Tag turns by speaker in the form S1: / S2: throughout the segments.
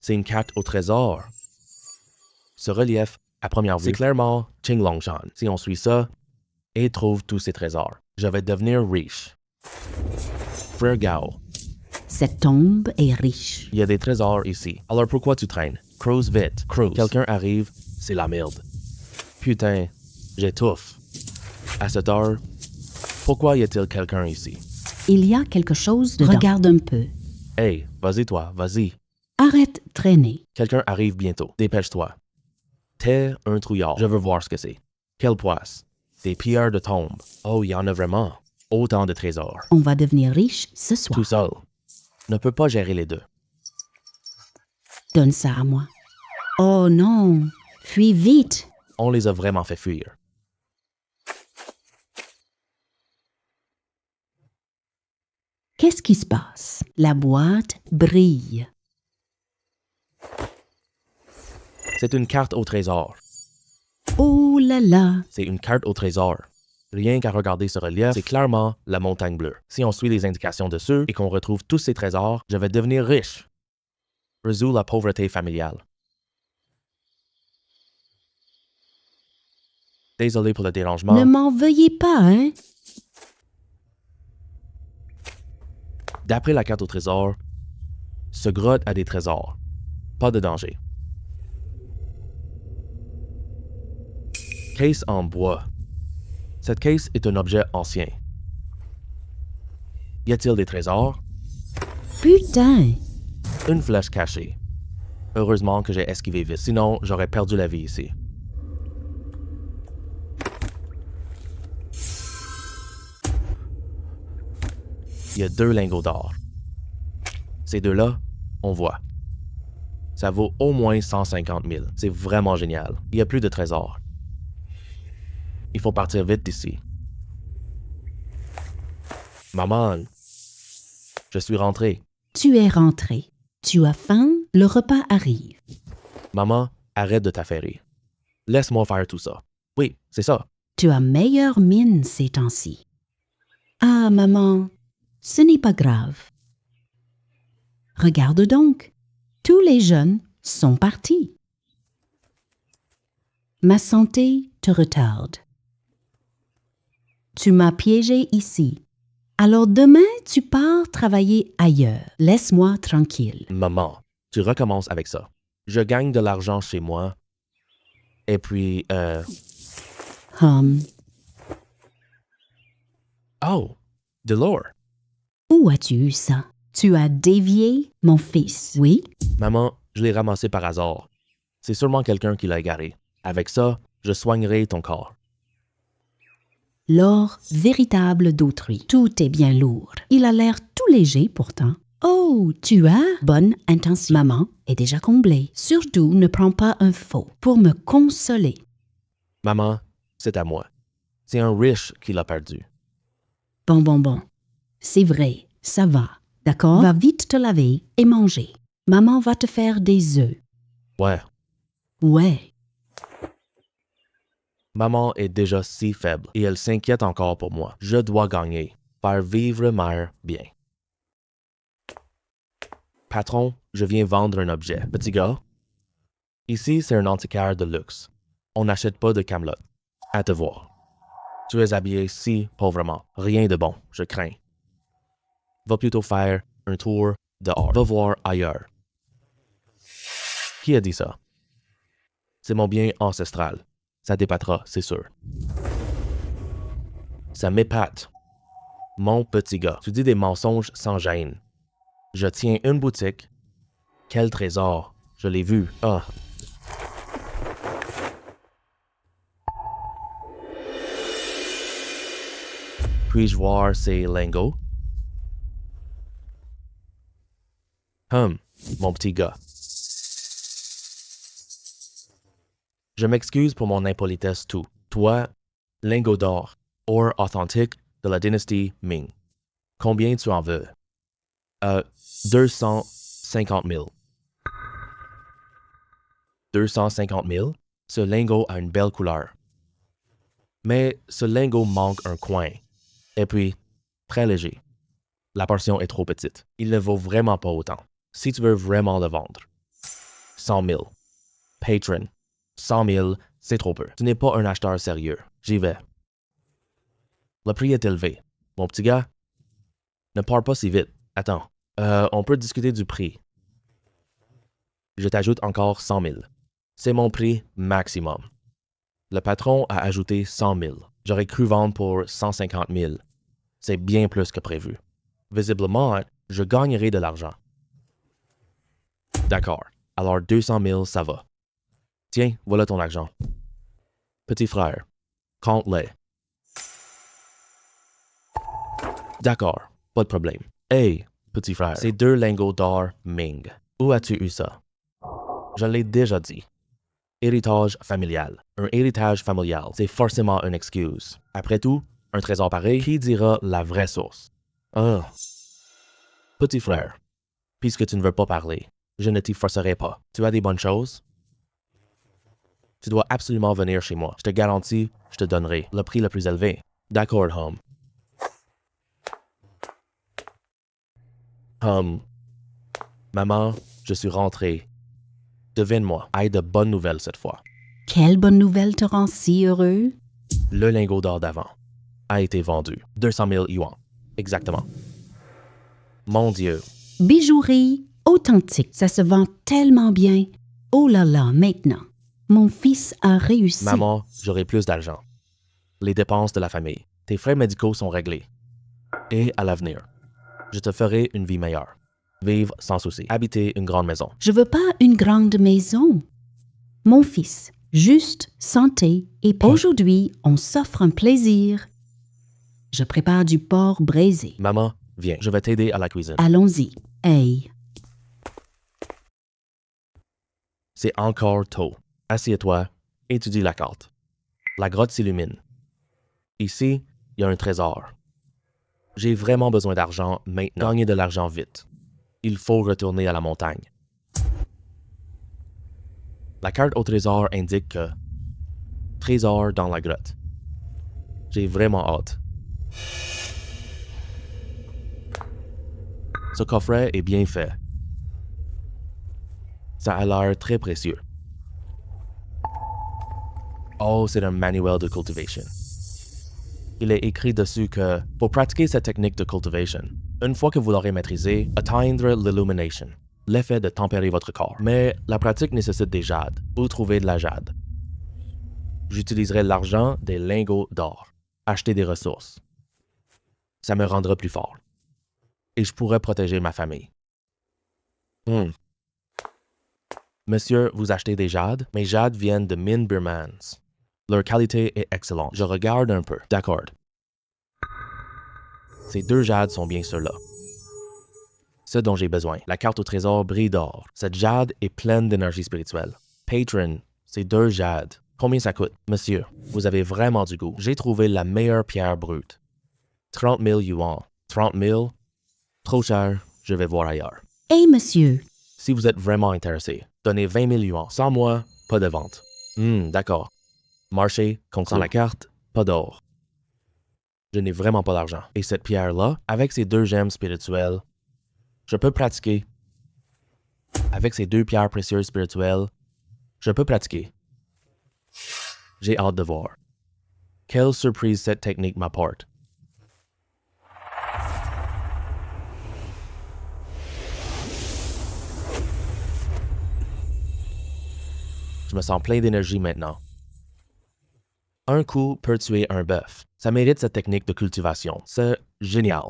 S1: C'est une carte au trésor. Ce relief, à première vue, c'est clairement Qing Longshan. Si on suit ça et trouve tous ces trésors, je vais devenir riche. Frère Gao,
S2: Cette tombe est riche.
S1: il y a des trésors ici. Alors pourquoi tu traînes? Cruise vite. Cruise. Quelqu'un arrive, c'est la merde. Putain, j'étouffe. À cette heure, pourquoi y a-t-il quelqu'un ici?
S2: Il y a quelque chose dedans. Regarde un peu.
S1: Hey, vas-y toi, vas-y.
S2: Arrête de traîner.
S1: Quelqu'un arrive bientôt. Dépêche-toi. T'es un trouillard. Je veux voir ce que c'est. Quelle poisse? Des pierres de tombe. Oh, il y en a vraiment. Autant de trésors.
S2: On va devenir riche ce soir.
S1: Tout seul. Ne peut pas gérer les deux.
S2: Donne ça à moi. Oh non. Fuis vite.
S1: On les a vraiment fait fuir.
S2: Qu'est-ce qui se passe? La boîte brille.
S1: C'est une carte au trésor.
S2: Oh là là.
S1: C'est une carte au trésor. Rien qu'à regarder ce relief, c'est clairement la montagne bleue. Si on suit les indications dessus et qu'on retrouve tous ces trésors, je vais devenir riche. Résout la pauvreté familiale. Désolé pour le dérangement.
S2: Ne m'en veuillez pas, hein?
S1: D'après la carte au trésor, ce grotte a des trésors. Pas de danger. Caisse en bois. Cette caisse est un objet ancien. Y a-t-il des trésors?
S2: Putain.
S1: Une flèche cachée. Heureusement que j'ai esquivé vite, sinon j'aurais perdu la vie ici. Il y a 2 lingots d'or. Ces deux-là, on voit. Ça vaut au moins 150 000. C'est vraiment génial. Il n'y a plus de trésors. Il faut partir vite d'ici. Maman, je suis rentré.
S2: Tu es rentré. Tu as faim? Le repas arrive.
S1: Maman, arrête de t'affairer. Laisse-moi faire tout ça. Oui, c'est ça.
S2: Tu as meilleure mine ces temps-ci. Ah, maman, ce n'est pas grave. Regarde donc, tous les jeunes sont partis. Ma santé te retarde. Tu m'as piégé ici. Alors demain, tu pars travailler ailleurs. Laisse-moi tranquille.
S1: Maman, tu recommences avec ça. Je gagne de l'argent chez moi. Et puis, Oh, de l'or.
S2: Où as-tu eu ça? Tu as dévié, mon fils, oui?
S1: Maman, je l'ai ramassé par hasard. C'est sûrement quelqu'un qui l'a égaré. Avec ça, je soignerai ton corps.
S2: L'or véritable d'autrui. Tout est bien lourd. Il a l'air tout léger pourtant. Oh, tu as bonne intention. Maman est déjà comblée. Surtout, ne prends pas un faux pour me consoler.
S1: Maman, c'est à moi. C'est un riche qui l'a perdu.
S2: Bon. C'est vrai, ça va. D'accord? Va vite te laver et manger. Maman va te faire des œufs.
S1: Ouais.
S2: Ouais.
S1: Maman est déjà si faible et elle s'inquiète encore pour moi. Je dois gagner. Faire vivre mère bien. Patron, je viens vendre un objet. Petit gars, ici c'est un antiquaire de luxe. On n'achète pas de camelote. À te voir. Tu es habillé si pauvrement. Rien de bon, je crains. Va plutôt faire un tour dehors. Va voir ailleurs. Qui a dit ça? C'est mon bien ancestral. Ça t'épatera, c'est sûr. Ça m'épate. Mon petit gars, tu dis des mensonges sans gêne. Je tiens une boutique. Quel trésor. Je l'ai vu. Ah. Puis-je voir ces lingots? Mon petit gars. Je m'excuse pour mon impolitesse tout. Toi, lingot d'or, or authentique de la dynastie Ming. Combien tu en veux? 250 000. 250 000? Ce lingot a une belle couleur. Mais ce lingot manque un coin. Et puis, très léger. La portion est trop petite. Il ne vaut vraiment pas autant. Si tu veux vraiment le vendre. 100 000. Patron, 100 000, c'est trop peu. Tu n'es pas un acheteur sérieux. J'y vais. Le prix est élevé. Mon petit gars, ne pars pas si vite. Attends, on peut discuter du prix. Je t'ajoute encore 100 000. C'est mon prix maximum. Le patron a ajouté 100 000. J'aurais cru vendre pour 150 000. C'est bien plus que prévu. Visiblement, je gagnerai de l'argent. D'accord. Alors 200 000, ça va. Tiens, voilà ton argent. Petit frère, compte-les. D'accord, pas de problème. Hey, petit frère, c'est 2 lingots d'or Ming. Où as-tu eu ça? Je l'ai déjà dit. Héritage familial. Un héritage familial, c'est forcément une excuse. Après tout, un trésor pareil, qui dira la vraie source? Ah. Petit frère, puisque tu ne veux pas parler, je ne t'y forcerai pas. Tu as des bonnes choses? Tu dois absolument venir chez moi. Je te garantis, je te donnerai le prix le plus élevé. D'accord, Hum. Maman, je suis rentré. Devine-moi, aie de bonnes nouvelles cette fois.
S2: Quelle bonne nouvelle te rend si heureux?
S1: Le lingot d'or d'avant a été vendu. 200 000 yuan. Exactement. Mon Dieu.
S2: Bijouterie authentique, ça se vend tellement bien. Oh là là, maintenant, mon fils a réussi.
S1: Maman, j'aurai plus d'argent. Les dépenses de la famille. Tes frais médicaux sont réglés. Et à l'avenir, je te ferai une vie meilleure. Vivre sans souci. Habiter une grande maison.
S2: Je veux pas une grande maison. Mon fils, juste santé et paix. Aujourd'hui, on s'offre un plaisir. Je prépare du porc braisé.
S1: Maman, viens, je vais t'aider à la cuisine.
S2: Allons-y. Hey.
S1: C'est encore tôt. Assieds-toi, étudie la carte. La grotte s'illumine. Ici, il y a un trésor. J'ai vraiment besoin d'argent maintenant. Gagner de l'argent vite. Il faut retourner à la montagne. La carte au trésor indique que trésor dans la grotte. J'ai vraiment hâte. Ce coffret est bien fait. Ça a l'air très précieux. Oh, c'est un manuel de cultivation. Il est écrit dessus que, pour pratiquer cette technique de cultivation, une fois que vous l'aurez maîtrisée, atteindre l'illumination, l'effet de tempérer votre corps. Mais la pratique nécessite des jades. Où trouver de la jade? J'utiliserai l'argent des lingots d'or. Acheter des ressources. Ça me rendra plus fort. Et je pourrais protéger ma famille. Monsieur, vous achetez des jades? Mes jades viennent de mines birmanes. Leur qualité est excellente. Je regarde un peu. D'accord. Ces 2 jades sont bien ceux-là. Ce dont j'ai besoin. La carte au trésor brille d'or. Cette jade est pleine d'énergie spirituelle. Patron, c'est 2 jades. Combien ça coûte? Monsieur, vous avez vraiment du goût. J'ai trouvé la meilleure pierre brute. 30 000 yuan. 30 000? Trop cher, je vais voir ailleurs.
S2: Hey, monsieur.
S1: Si vous êtes vraiment intéressé, donnez 20 000 yuan. Sans moi, pas de vente. D'accord. Marché, conclut. Sans la carte, pas d'or. Je n'ai vraiment pas d'argent. Et cette pierre-là, avec ces 2 gemmes spirituelles, je peux pratiquer. Avec ces 2 pierres précieuses spirituelles, je peux pratiquer. J'ai hâte de voir. Quelle surprise cette technique m'apporte. Je me sens plein d'énergie maintenant. Un coup peut tuer un bœuf. Ça mérite cette technique de cultivation. C'est génial.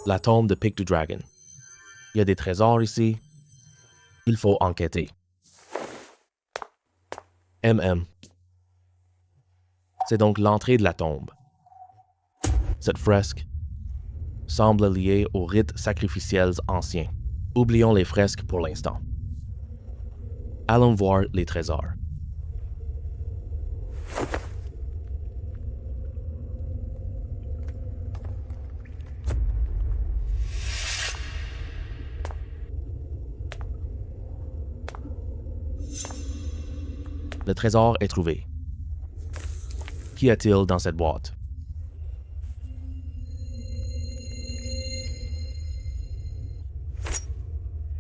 S1: La tombe de Pic du Dragon. Il y a des trésors ici. Il faut enquêter. C'est donc l'entrée de la tombe. Cette fresque semble liée aux rites sacrificiels anciens. Oublions les fresques pour l'instant. Allons voir les trésors. Le trésor est trouvé. Qu'y a-t-il dans cette boîte?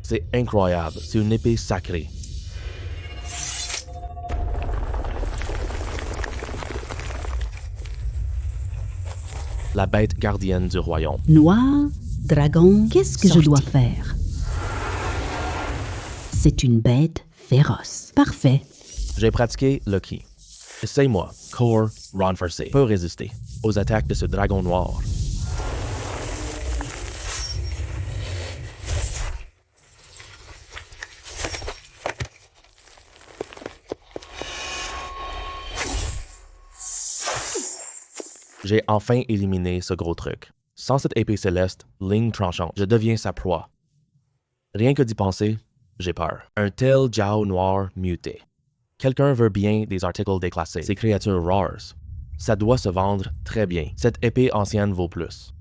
S1: C'est incroyable, c'est une épée sacrée. La bête gardienne du royaume.
S2: Noir, dragon, qu'est-ce que je dois faire? C'est une bête féroce. Parfait.
S1: J'ai pratiqué Lucky. Essaye-moi, Core renforcé. Peut résister aux attaques de ce dragon noir. J'ai enfin éliminé ce gros truc. Sans cette épée céleste, ligne tranchante, je deviens sa proie. Rien que d'y penser, j'ai peur. Un tel Jiao noir muté. Quelqu'un veut bien des articles déclassés, ces créatures rares. Ça doit se vendre très bien. Cette épée ancienne vaut plus.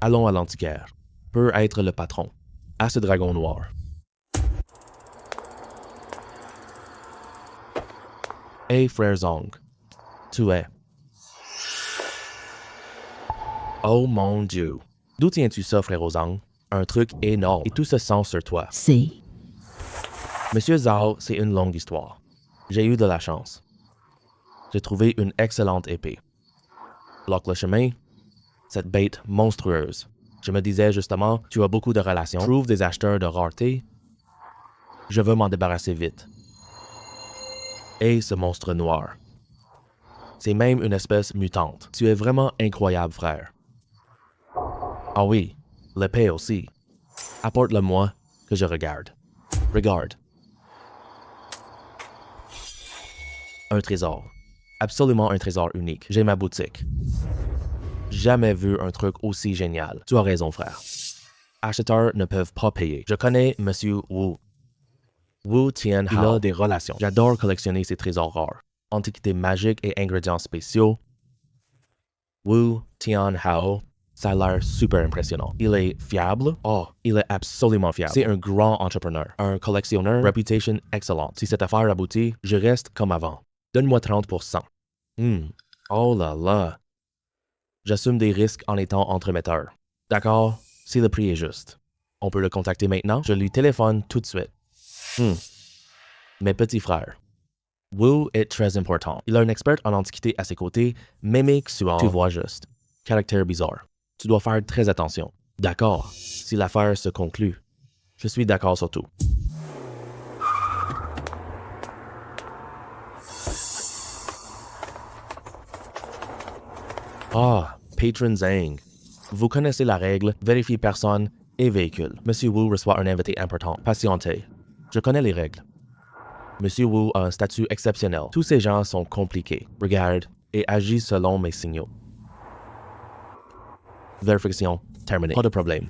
S1: Allons à l'antiquaire. Peut être le patron. À ce dragon noir. Hey frère Zong, tu es. Oh mon Dieu. D'où tiens-tu ça, frère Zong? Un truc énorme et tout se sent sur toi.
S2: C'est...
S1: Monsieur Zhao, c'est une longue histoire. J'ai eu de la chance. J'ai trouvé une excellente épée. Bloque le chemin, cette bête monstrueuse. Je me disais justement, tu as beaucoup de relations, trouve des acheteurs de rareté. Je veux m'en débarrasser vite. Et ce monstre noir. C'est même une espèce mutante. Tu es vraiment incroyable, frère. Ah oui, l'épée aussi. Apporte-le-moi, que je regarde. Regarde. Un trésor. Absolument un trésor unique. J'ai ma boutique. Jamais vu un truc aussi génial. Tu as raison, frère. Acheteurs ne peuvent pas payer. Je connais Monsieur Wu. Wu Tianhao. Il a des relations. J'adore collectionner ces trésors rares. Antiquités magiques et ingrédients spéciaux. Wu Tianhao. Ça a l'air super impressionnant. Il est fiable? Oh, il est absolument fiable. C'est un grand entrepreneur. Un collectionneur, réputation excellente. Si cette affaire aboutit, je reste comme avant. Donne-moi 30%. Oh là là. J'assume des risques en étant entremetteur. D'accord, si le prix est juste. On peut le contacter maintenant? Je lui téléphone tout de suite. Mes petits frères. Wu est très important. Il a un expert en antiquité à ses côtés, Mémé Xuan. Tu vois juste. Caractère bizarre. Tu dois faire très attention. D'accord, si l'affaire se conclut. Je suis d'accord sur tout. Ah, Patron Zhang. Vous connaissez la règle, vérifiez personne et véhicule. Monsieur Wu reçoit un invité important. Patientez. Je connais les règles. Monsieur Wu a un statut exceptionnel. Tous ces gens sont compliqués. Regarde et agis selon mes signaux. Vérification terminée. Pas de problème.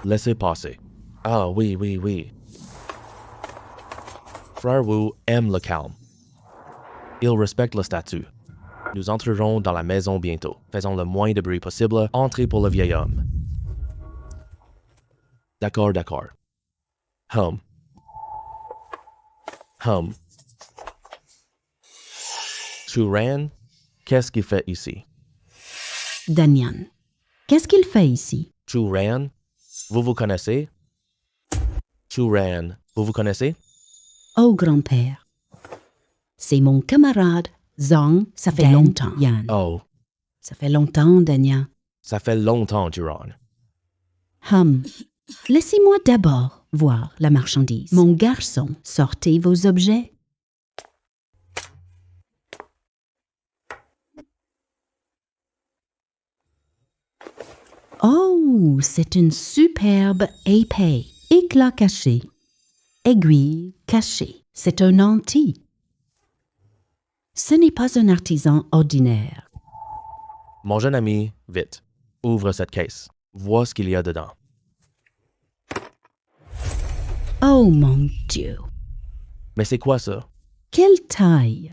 S1: Laissez passer. Ah oui, oui, oui. Frère Wu aime le calme. Il respecte le statut. Nous entrerons dans la maison bientôt. Faisons le moins de bruit possible. Entrez pour le vieil homme. D'accord, d'accord. Churan, qu'est-ce qu'il fait ici?
S2: Danyan. Qu'est-ce qu'il fait ici?
S1: Churan, vous vous connaissez? Churan, vous vous connaissez?
S2: Oh, grand-père. C'est mon camarade Zhang. Ça fait longtemps, Yan.
S1: Oh,
S2: Ça fait longtemps, Danyan.
S1: ça fait longtemps, Churan.
S2: Laissez-moi d'abord voir la marchandise. Mon garçon, sortez vos objets. Oh, c'est une superbe épée. Éclat caché. Aiguille cachée. C'est un antique. Ce n'est pas un artisan ordinaire.
S1: Mon jeune ami, vite, ouvre cette caisse. Vois ce qu'il y a dedans.
S2: Oh mon Dieu!
S1: Mais c'est quoi ça?
S2: Quelle taille!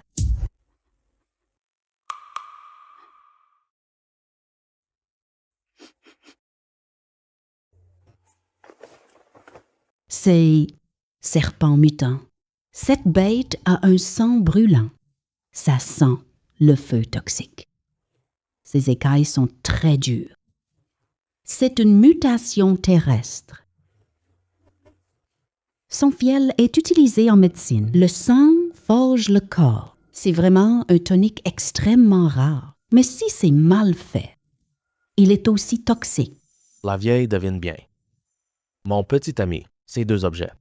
S2: C'est serpent mutant. Cette bête a un sang brûlant. Ça sent le feu toxique. Ses écailles sont très dures. C'est une mutation terrestre. Son fiel est utilisé en médecine. Le sang forge le corps. C'est vraiment un tonique extrêmement rare. Mais si c'est mal fait, il est aussi toxique.
S1: La vieille devine bien. Mon petit ami, ces deux objets.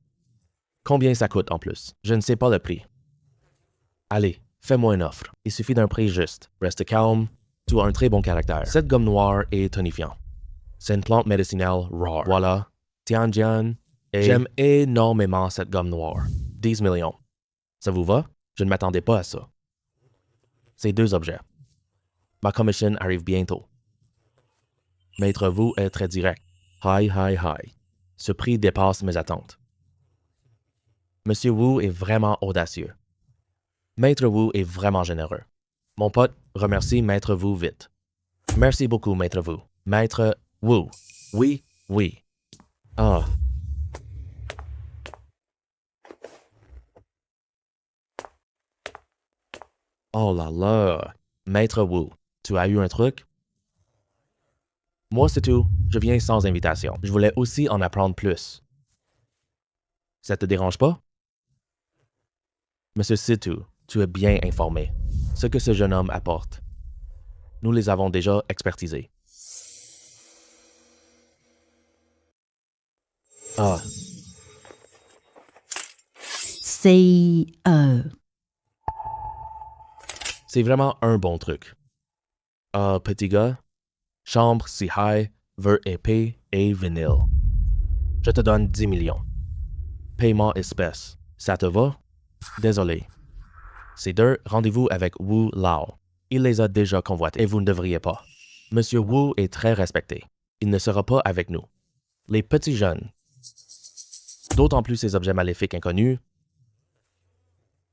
S1: Combien ça coûte en plus? Je ne sais pas le prix. Allez, fais-moi une offre. Il suffit d'un prix juste. Reste calme. Tu as un très bon caractère. Cette gomme noire est tonifiant. C'est une plante médicinale rare. Voilà. Tianjian. Et j'aime énormément cette gomme noire. 10 millions. Ça vous va? Je ne m'attendais pas à ça. Ces deux objets. Ma commission arrive bientôt. Maître Wu est très direct. Hi. Ce prix dépasse mes attentes. Monsieur Wu est vraiment audacieux. Maître Wu est vraiment généreux. Mon pote remercie Maître Wu vite. Merci beaucoup, Maître Wu. Maître Wu. Oui. Ah. Oh là là. Maître Wu, tu as eu un truc? Moi, c'est tout. Je viens sans invitation. Je voulais aussi en apprendre plus. Ça te dérange pas? Monsieur Situ, tu es bien informé. Ce que ce jeune homme apporte. Nous les avons déjà expertisés. Ah,
S2: C'est...
S1: c'est vraiment un bon truc. Ah, petit gars, chambre si high, veut épais et vinyle. Je te donne 10 millions. Paiement espèce. Ça te va? Désolé. Ces deux, rendez-vous avec Wu Lao. Il les a déjà convoités et vous ne devriez pas. Monsieur Wu est très respecté. Il ne sera pas avec nous. Les petits jeunes, d'autant plus ces objets maléfiques inconnus,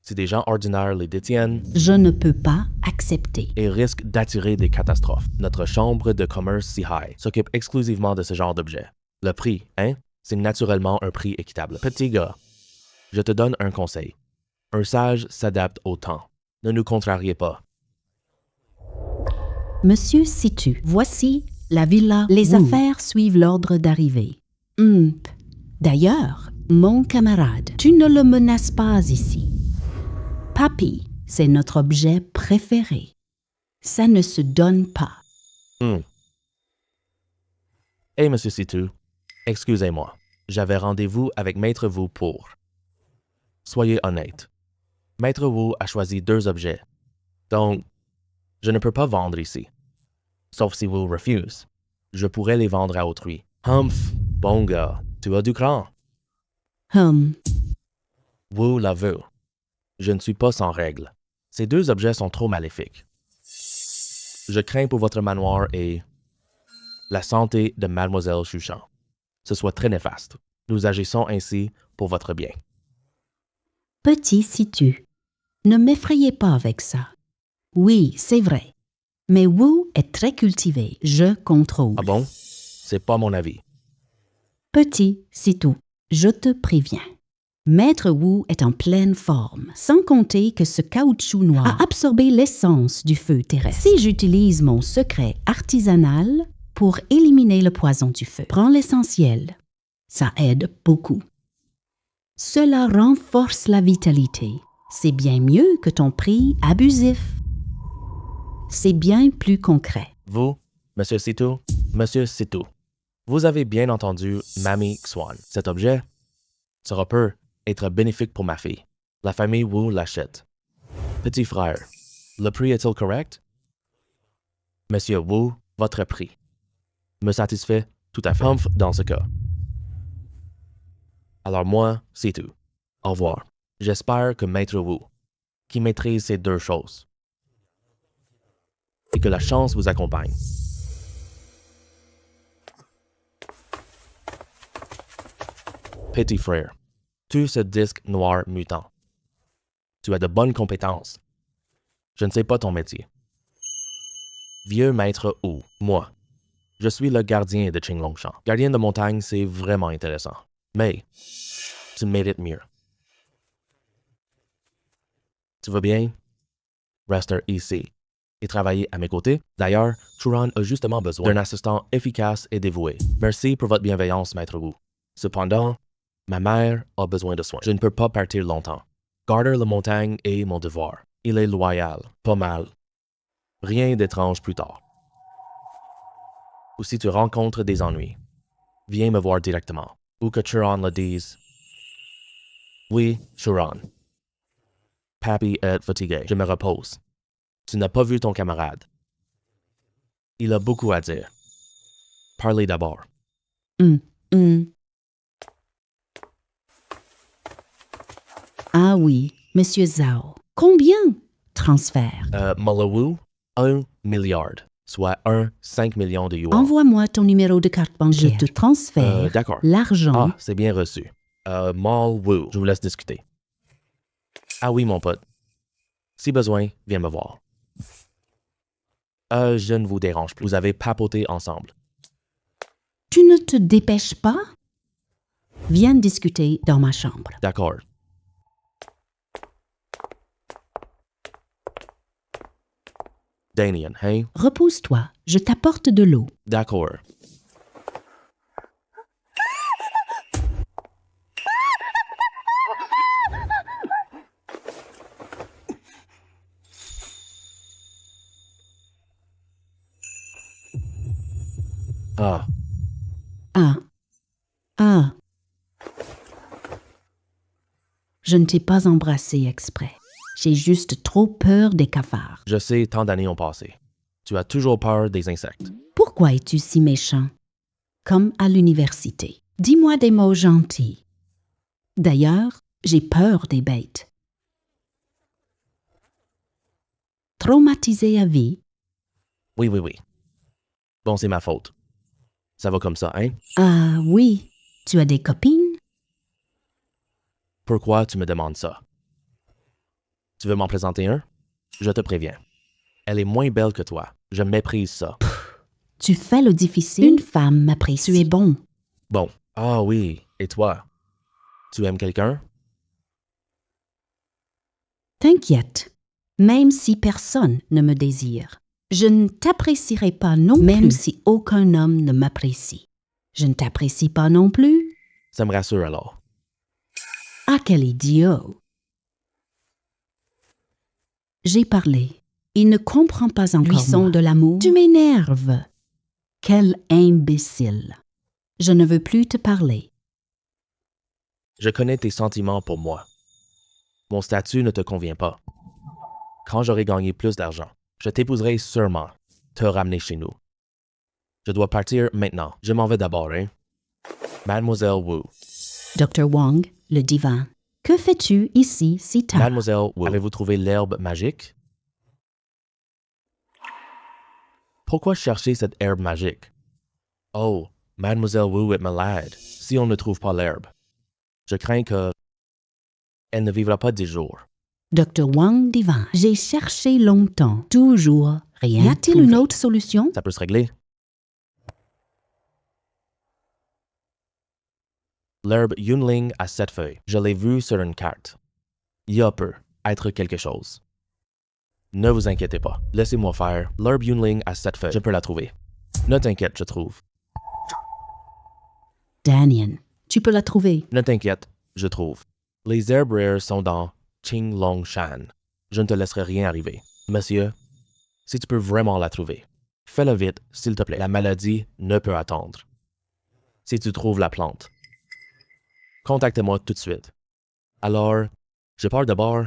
S1: si des gens ordinaires les détiennent
S2: Je ne peux pas accepter.
S1: et risquent d'attirer des catastrophes. Notre chambre de commerce si high s'occupe exclusivement de ce genre d'objets. Le prix, hein? C'est naturellement un prix équitable. Petit gars, je te donne un conseil. Un sage s'adapte au temps. Ne nous contrariez pas.
S2: Monsieur Situ, voici la villa. Les affaires suivent l'ordre d'arrivée. D'ailleurs, mon camarade, tu ne le menaces pas ici. Papy, c'est notre objet préféré. Ça ne se donne pas.
S1: Hey, Monsieur Situ, excusez-moi. J'avais rendez-vous avec Maître Wu pour. Soyez honnête. Maître Wu a choisi deux objets. Donc, je ne peux pas vendre ici. Sauf si Wu refuse. Je pourrais les vendre à autrui. Humph, bon gars, tu as du cran. Wu l'avoue. Je ne suis pas sans règle. Ces deux objets sont trop maléfiques. Je crains pour votre manoir et la santé de Mademoiselle Chuchan. Ce soit très néfaste. Nous agissons ainsi pour votre bien.
S2: Petit Situ, ne m'effrayez pas avec ça. Oui, c'est vrai. Mais Wu est très cultivé. Je contrôle.
S1: Ah bon? C'est pas mon avis.
S2: Petit Situ, je te préviens. Maître Wu est en pleine forme, sans compter que ce caoutchouc noir a absorbé l'essence du feu terrestre. Si j'utilise mon secret artisanal pour éliminer le poison du feu, prends l'essentiel. Ça aide beaucoup. Cela renforce la vitalité. C'est bien mieux que ton prix abusif. C'est bien plus concret.
S1: Vous, Monsieur Situ, vous avez bien entendu Mamie Xuan. Cet objet sera peut être bénéfique pour ma fille. La famille Wu l'achète. Petit frère, le prix est-il correct? Monsieur Wu, votre prix me satisfait tout à fait. Humph dans ce cas. Alors moi, c'est tout. Au revoir. J'espère que Maître Wu, qui maîtrise ces deux choses, et que la chance vous accompagne. Petit frère, tu ce disque noir mutant. Tu as de bonnes compétences. Je ne sais pas ton métier. Vieux maître Wu, moi, je suis le gardien de Qinglongshan. Gardien de montagne, c'est vraiment intéressant. Mais, tu mérites mieux. Tu vas bien? Reste ici et travailler à mes côtés. D'ailleurs, Churan a justement besoin d'un assistant efficace et dévoué. Merci pour votre bienveillance, maître Wu. Cependant, Ma mère a besoin de soins. Je ne peux pas partir longtemps. Garder la montagne est mon devoir. Il est loyal, pas mal. Rien d'étrange plus tard. Ou si tu rencontres des ennuis, viens me voir directement. Ou que Chiron le dise. Oui, Chiron. Papi est fatigué. Je me repose. Tu n'as pas vu ton camarade. Il a beaucoup à dire. Parlez d'abord.
S2: Ah oui, Monsieur Zhao. Combien? Transfert.
S1: Malawu, 1 milliard, soit 5 millions de yuan.
S2: Envoie-moi ton numéro de carte bancaire. Je te transfère
S1: D'accord.
S2: l'argent.
S1: Ah, c'est bien reçu. Malawu, je vous laisse discuter. Ah oui, mon pote. Si besoin, viens me voir. Je ne vous dérange plus. Vous avez papoté ensemble.
S2: Tu ne te dépêches pas? Viens discuter dans ma chambre.
S1: D'accord. Damien, hein?
S2: Repose-toi, je t'apporte de l'eau.
S1: D'accord. Ah,
S2: Ah. Je ne t'ai pas embrassé exprès. J'ai juste trop peur des cafards.
S1: je sais, tant d'années ont passé. Tu as toujours peur des insectes.
S2: Pourquoi es-tu si méchant? Comme à l'université. Dis-moi des mots gentils. D'ailleurs, j'ai peur des bêtes. Traumatisé à vie?
S1: Oui. Bon, c'est ma faute. Ça va comme ça, hein?
S2: Ah oui, tu as des copines?
S1: Pourquoi tu me demandes ça? Tu veux m'en présenter un? Je te préviens. Elle est moins belle que toi. Je méprise ça.
S2: Tu fais le difficile. Une femme m'apprécie. Tu es bon.
S1: Bon. Ah oui. Et toi? Tu aimes quelqu'un?
S2: T'inquiète, même si personne ne me désire. Je ne t'apprécierai pas non plus, même si aucun homme ne m'apprécie. Je ne t'apprécie pas non plus.
S1: Ça me rassure alors.
S2: Ah, quel idiot! J'ai parlé. Il ne comprend pas encore. Buisson de l'amour. Tu m'énerves. Quel imbécile. Je ne veux plus te parler.
S1: Je connais tes sentiments pour moi. Mon statut ne te convient pas. Quand j'aurai gagné plus d'argent, je t'épouserai sûrement, te ramener chez nous. Je dois partir maintenant. Je m'en vais d'abord, hein? Mademoiselle Wu.
S2: Dr. Wang, le divan. Que fais-tu ici si tard?
S1: Mademoiselle Wu, avez-vous trouvé l'herbe magique? Pourquoi chercher cette herbe magique? Oh, Mademoiselle Wu est malade. Si on ne trouve pas l'herbe, je crains que elle ne vivra pas 10 jours.
S2: Dr. Wang divan. J'ai cherché longtemps. Toujours rien. Y a-t-il une autre solution?
S1: Ça peut se régler. L'herbe Yunling a 7 feuilles. Je l'ai vue sur une carte. Il y a peut être quelque chose. Ne vous inquiétez pas. Laissez-moi faire. L'herbe Yunling a 7 feuilles. Je peux la trouver. Ne t'inquiète, je trouve.
S2: Daniel, tu peux la trouver.
S1: Ne t'inquiète, je trouve. Les herbes rares sont dans Qing Long Shan. Je ne te laisserai rien arriver. Monsieur, si tu peux vraiment la trouver, fais-le vite, s'il te plaît. La maladie ne peut attendre. Si tu trouves la plante, contacte-moi tout de suite. Alors, je pars d'abord.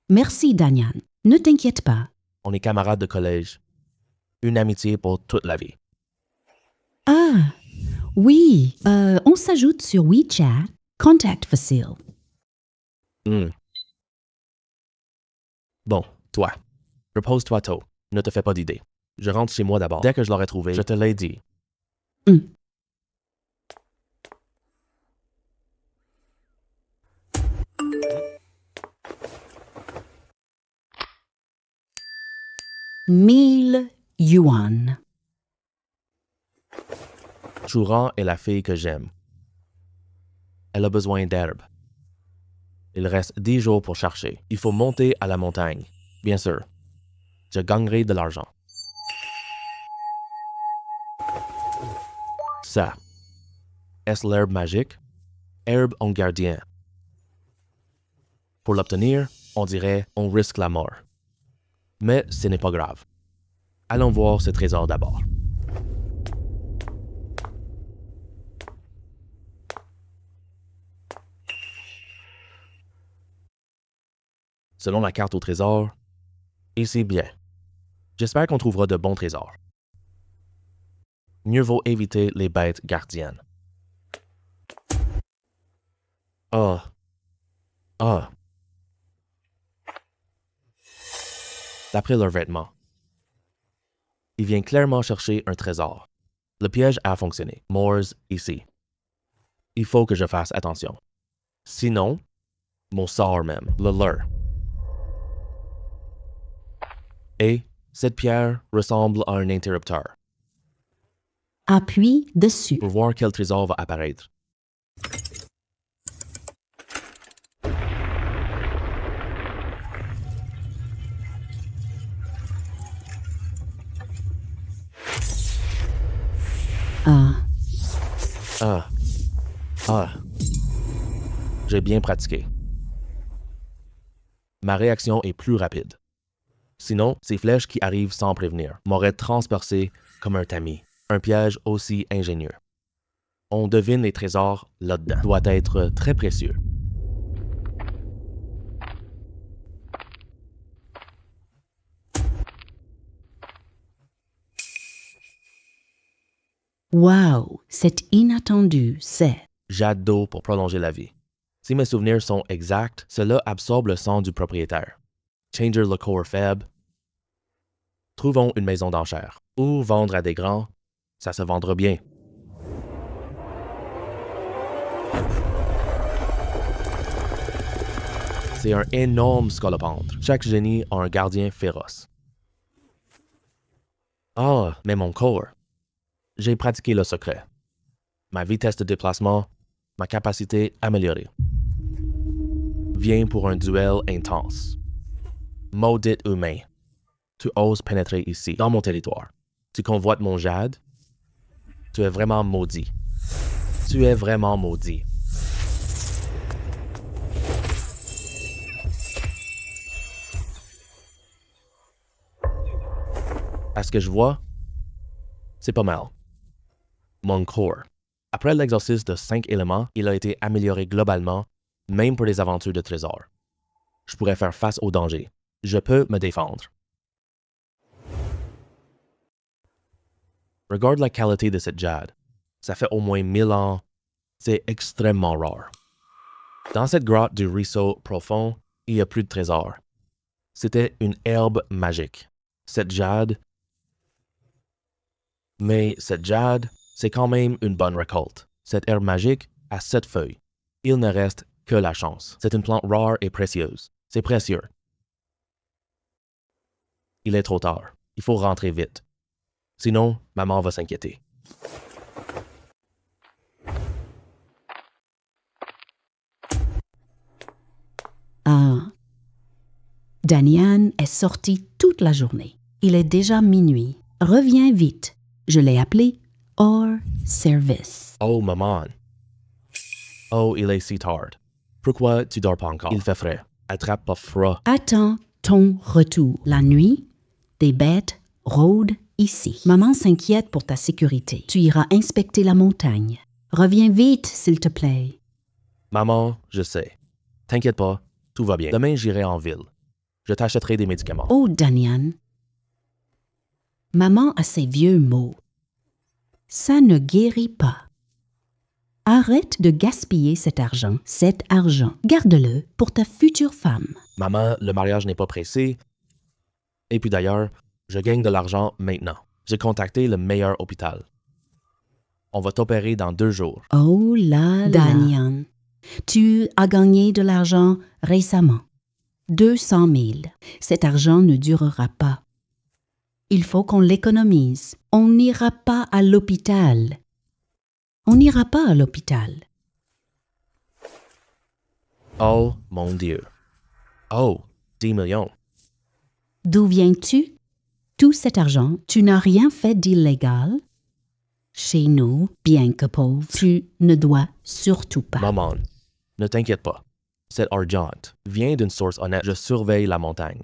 S2: Merci, Daniel. Ne t'inquiète pas.
S1: On est camarades de collège. Une amitié pour toute la vie.
S2: Ah, oui. On s'ajoute sur WeChat. Contact facile.
S1: Bon, toi, repose-toi tôt. Ne te fais pas d'idée. Je rentre chez moi d'abord. Dès que je l'aurai trouvé, je te l'ai dit.
S2: Mille yuan.
S1: Chouran est la fille que j'aime. Elle a besoin d'herbe. Il reste 10 jours pour chercher. Il faut monter à la montagne. Bien sûr. Je gagnerai de l'argent. ça? Est-ce l'herbe magique? Herbe en gardien. Pour l'obtenir, on dirait on risque la mort. Mais ce n'est pas grave. Allons voir ce trésor d'abord. Selon la carte au trésor, et c'est bien. J'espère qu'on trouvera de bons trésors. Mieux vaut éviter les bêtes gardiennes. Ah. Ah. D'après leurs vêtements. Il vient clairement chercher un trésor. Le piège a fonctionné. Moors ici. Il faut que je fasse attention. Sinon, mon sort même, le leur. Et cette pierre ressemble à un interrupteur.
S2: Appuie dessus.
S1: Pour voir quel trésor va apparaître.
S2: Ah,
S1: Ah. Ah. J'ai bien pratiqué. Ma réaction est plus rapide. Sinon, ces flèches qui arrivent sans prévenir m'auraient transpercé comme un tamis. Un piège aussi ingénieux. On devine les trésors là-dedans. Doit être très précieux.
S2: wow, c'est inattendu, c'est.
S1: Jade d'eau pour prolonger la vie. Si mes souvenirs sont exacts, cela absorbe le sang du propriétaire. Changer le corps faible. Trouvons une maison d'enchères. Ou vendre à des grands, ça se vendra bien. C'est un énorme scolopendre. Chaque génie a un gardien féroce. Ah, mais mon corps. J'ai pratiqué le secret. Ma vitesse de déplacement, ma capacité améliorée. Viens pour un duel intense. Maudit humain. Tu oses pénétrer ici, dans mon territoire. Tu convoites mon jade. Tu es vraiment maudit. Tu es vraiment maudit. À ce que je vois, c'est pas mal. Mon corps. Après l'exercice de 5 éléments, il a été amélioré globalement, même pour les aventures de trésors. Je pourrais faire face au danger. Je peux me défendre. Regarde la qualité de cette jade. Ça fait au moins 1000 ans. C'est extrêmement rare. Dans cette grotte du ruisseau profond, il n'y a plus de trésors. C'était une herbe magique. Cette jade... Mais cette jade, c'est quand même une bonne récolte. Cette herbe magique a 7 feuilles. Il ne reste que la chance. C'est une plante rare et précieuse. C'est précieux. Il est trop tard. Il faut rentrer vite. Sinon, maman va s'inquiéter.
S2: Ah. Danian est sorti toute la journée. Il est déjà minuit. Reviens vite. Je l'ai appelé hors service.
S1: Oh, maman. Oh, il est si tard. Pourquoi tu dors pas encore? Il fait frais. Attrape pas froid.
S2: Attends ton retour. La nuit, des bêtes rôdent ici. Maman s'inquiète pour ta sécurité. Tu iras inspecter la montagne. Reviens vite, s'il te plaît.
S1: Maman, je sais. T'inquiète pas, tout va bien. Demain, j'irai en ville. Je t'achèterai des médicaments.
S2: Oh, Danian. Maman a ses vieux mots. Ça ne guérit pas. Arrête de gaspiller cet argent. Cet argent, garde-le pour ta future femme.
S1: Maman, le mariage n'est pas pressé. Et puis d'ailleurs, je gagne de l'argent maintenant. J'ai contacté le meilleur hôpital. On va t'opérer dans 2 jours.
S2: Oh là là. Danian, tu as gagné de l'argent récemment. 200 000. Cet argent ne durera pas. Il faut qu'on l'économise. On n'ira pas à l'hôpital. On n'ira pas à l'hôpital.
S1: Oh, mon Dieu. Oh, 10 millions.
S2: D'où viens-tu? Tout cet argent, tu n'as rien fait d'illégal? Chez nous, bien que pauvre, tu ne dois surtout pas.
S1: Maman, ne t'inquiète pas. Cet argent vient d'une source honnête. Je surveille la montagne.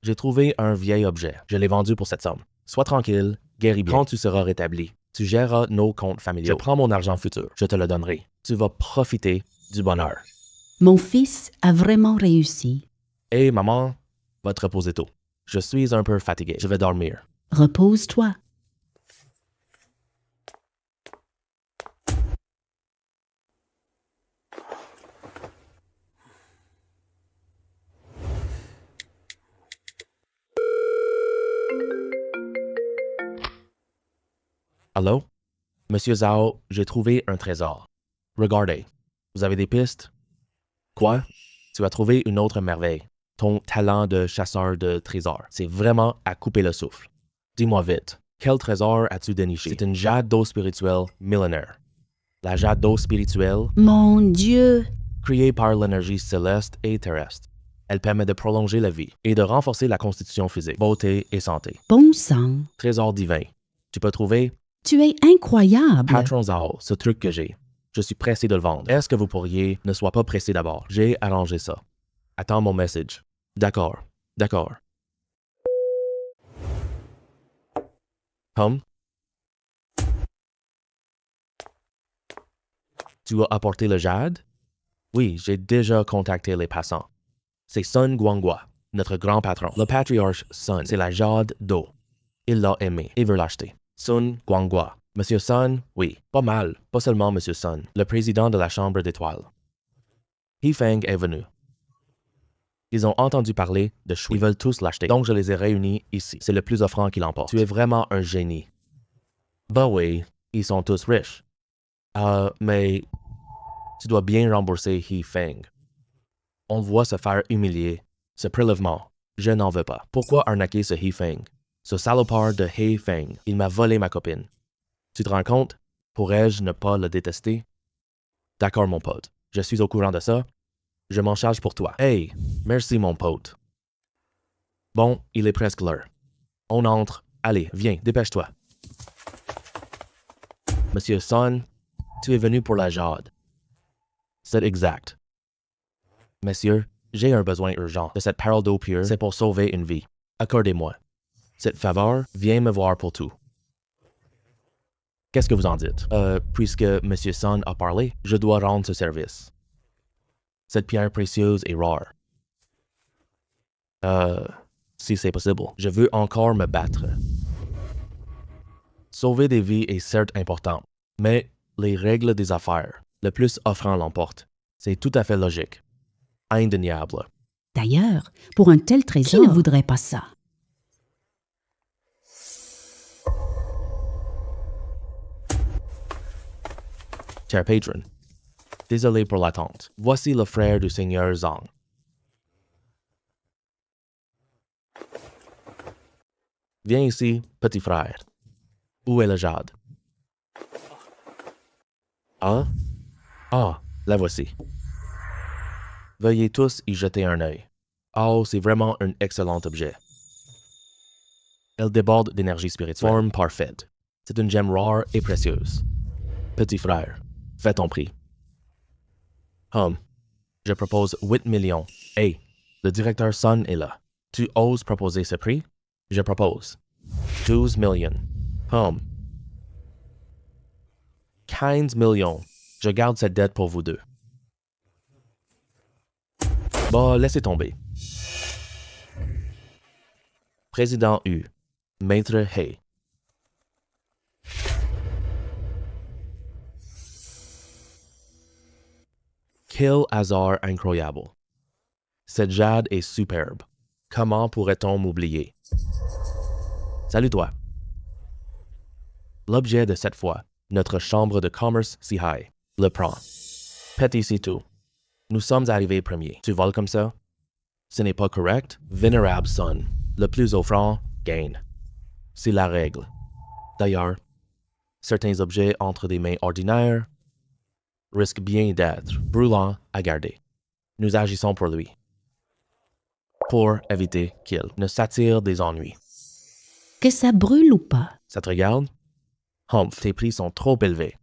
S1: J'ai trouvé un vieil objet. Je l'ai vendu pour cette somme. Sois tranquille, guéris bien. Quand tu seras rétabli, tu géreras nos comptes familiaux. Je prends mon argent futur. Je te le donnerai. Tu vas profiter du bonheur.
S2: Mon fils a vraiment réussi.
S1: Hé, maman, va te reposer tôt. Je suis un peu fatigué. Je vais dormir.
S2: Repose-toi.
S1: Allô? Monsieur Zhao, j'ai trouvé un trésor. Regardez. Vous avez des pistes? Quoi? Tu as trouvé une autre merveille. Ton talent de chasseur de trésors. C'est vraiment à couper le souffle. Dis-moi vite, quel trésor as-tu déniché? C'est une jade d'eau spirituelle millénaire. La jade d'eau spirituelle,
S2: Mon Dieu!
S1: créée par l'énergie céleste et terrestre. Elle permet de prolonger la vie et de renforcer la constitution physique, beauté et santé.
S2: Bon sang!
S1: Trésor divin. Tu peux trouver
S2: Tu es incroyable!
S1: Patron Zhao, ce truc que j'ai. Je suis pressé de le vendre. Est-ce que vous pourriez ne sois pas pressé d'abord? J'ai arrangé ça. Attends mon message. D'accord. D'accord. Tom? Tu as apporté le jade? Oui, j'ai déjà contacté les passants. C'est Sun Guanghua, notre grand patron. Le patriarche Sun, c'est la jade d'eau. Il l'a aimé et veut l'acheter. Sun Guanghua. Monsieur Sun, oui, pas mal, pas seulement Monsieur Sun, le président de la Chambre d'étoiles. He Feng est venu. Ils ont entendu parler de Shui. Ils veulent tous l'acheter, donc je les ai réunis ici. C'est le plus offrant qui l'emporte. Tu es vraiment un génie. Bah oui, ils sont tous riches. Mais tu dois bien rembourser He Feng. On le voit se faire humilier. Ce prélèvement, je n'en veux pas. Pourquoi arnaquer ce He Feng? Ce salopard de He Feng, il m'a volé ma copine. Tu te rends compte? Pourrais-je ne pas le détester? D'accord, mon pote. Je suis au courant de ça. Je m'en charge pour toi. Hey, merci, mon pote. Bon, il est presque l'heure. On entre. Allez, viens, dépêche-toi. Monsieur Sun, tu es venu pour la jade. C'est exact. Messieurs, j'ai un besoin urgent de cette parole d'eau pure. C'est pour sauver une vie. Accordez-moi. Cette faveur, viens me voir pour tout. Qu'est-ce que vous en dites? Puisque Monsieur Sun a parlé, je dois rendre ce service. Cette pierre précieuse est rare. Si c'est possible, je veux encore me battre. Sauver des vies est certes important, mais les règles des affaires, le plus offrant l'emporte. C'est tout à fait logique. Indéniable.
S2: D'ailleurs, pour un tel trésor, qui ne voudrait pas ça?
S1: Cher patron, désolé pour l'attente. Voici le frère du seigneur Zhang. Viens ici, petit frère. Où est le jade? Ah? Ah, la voici. Veuillez tous y jeter un œil. Oh, c'est vraiment un excellent objet. Elle déborde d'énergie spirituelle. Forme parfaite. C'est une gemme rare et précieuse. Petit frère, fais ton prix. Je propose 8 millions. Hey, le directeur Sun est là. Tu oses proposer ce prix? Je propose 12 millions. 15 millions. Je garde cette dette pour vous deux. Bah, laissez tomber. Président U, Maître He. Quel hasard incroyable. Cette jade est superbe. Comment pourrait-on m'oublier? Salut toi. L'objet de cette fois, notre chambre de commerce si high, le prend. Petit c'est tout. Nous sommes arrivés premiers. Tu voles comme ça? Ce n'est pas correct. Vénérable Sun, le plus offrant gagne. C'est la règle. D'ailleurs, certains objets entre des mains ordinaires risquent bien d'être brûlants à garder. Nous agissons pour lui, pour éviter qu'il ne s'attire des ennuis.
S2: Que ça brûle ou pas?
S1: Ça te regarde? Humph, tes prix sont trop élevés.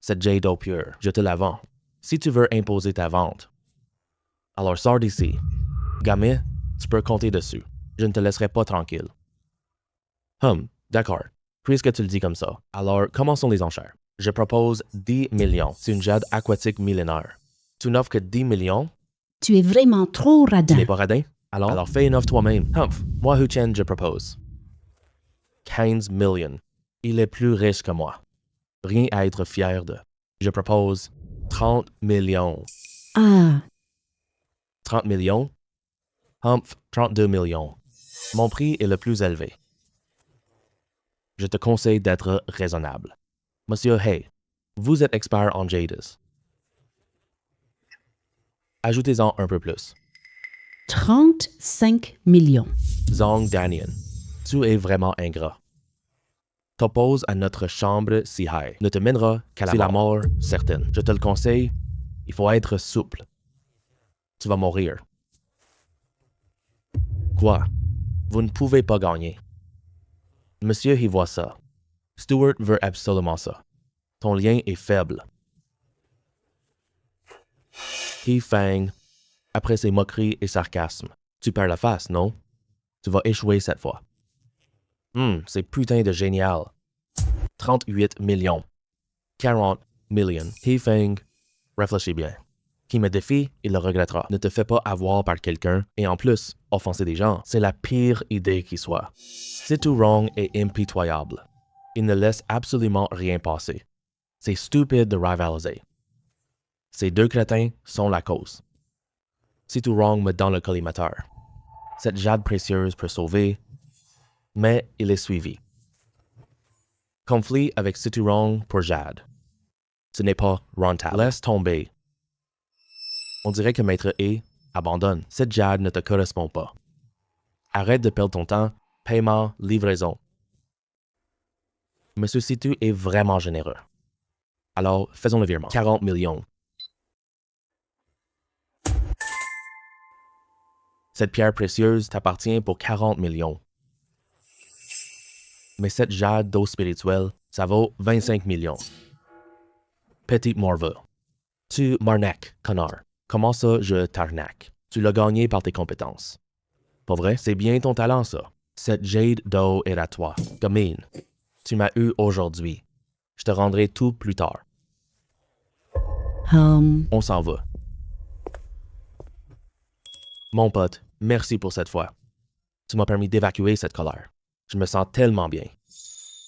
S1: Cette jade au pure, je te la vends. Si tu veux imposer ta vente, alors sors d'ici. Gamin, tu peux compter dessus. Je ne te laisserai pas tranquille. D'accord. Puisque tu le dis comme ça, alors commençons les enchères. Je propose 10 millions. C'est une jade aquatique millénaire. Tu n'offres que 10 millions?
S2: Tu es vraiment trop
S1: Tu
S2: radin.
S1: n'es pas radin? Alors fais une offre toi-même. Humph, moi Huchen, je propose 15 millions. Il est plus riche que moi. Rien à être fier de. Je propose 30 millions.
S2: Ah,
S1: 30 millions? Humph, 32 millions. Mon prix est le plus élevé. Je te conseille d'être raisonnable. Monsieur Hay, vous êtes expert en jades. Ajoutez-en un peu plus.
S2: 35 millions.
S1: Zong Danian, tu es vraiment ingrat. T'opposes à notre chambre si high. Ne te mènera qu'à la mort certaine. Je te le conseille, il faut être souple. Tu vas mourir. Quoi? Vous ne pouvez pas gagner. Monsieur y voit ça. Stewart veut absolument ça. Ton lien est faible. He Fang, après ses moqueries et sarcasmes. Tu perds la face, non? Tu vas échouer cette fois. C'est putain de génial. 38 millions. 40 millions. He Fang, réfléchis bien. Qui me défie, il le regrettera. Ne te fais pas avoir par quelqu'un et en plus, offenser des gens, c'est la pire idée qui soit. Situ Rong est impitoyable. Il ne laisse absolument rien passer. C'est stupide de rivaliser. Ces deux crétins sont la cause. Situ Rong me donne le collimateur. Cette jade précieuse peut sauver, mais il est suivi. Conflit avec Situ Rong pour jade. Ce n'est pas rentable. Laisse tomber. On dirait que Maître E abandonne. Cette jade ne te correspond pas. Arrête de perdre ton temps. Paiement, livraison. Monsieur Situ est vraiment généreux. Alors, faisons le virement. 40 millions. Cette pierre précieuse t'appartient pour 40 millions. Mais cette jade d'eau spirituelle, ça vaut 25 millions. Petite morveux. Tu m'arnaques, connard. Comment ça, je t'arnaque? Tu l'as gagné par tes compétences. Pas vrai? C'est bien ton talent, ça. Cette jade d'eau est à toi. Gamine, tu m'as eu aujourd'hui. Je te rendrai tout plus tard. On s'en va. Mon pote, merci pour cette fois. Tu m'as permis d'évacuer cette colère. Je me sens tellement bien.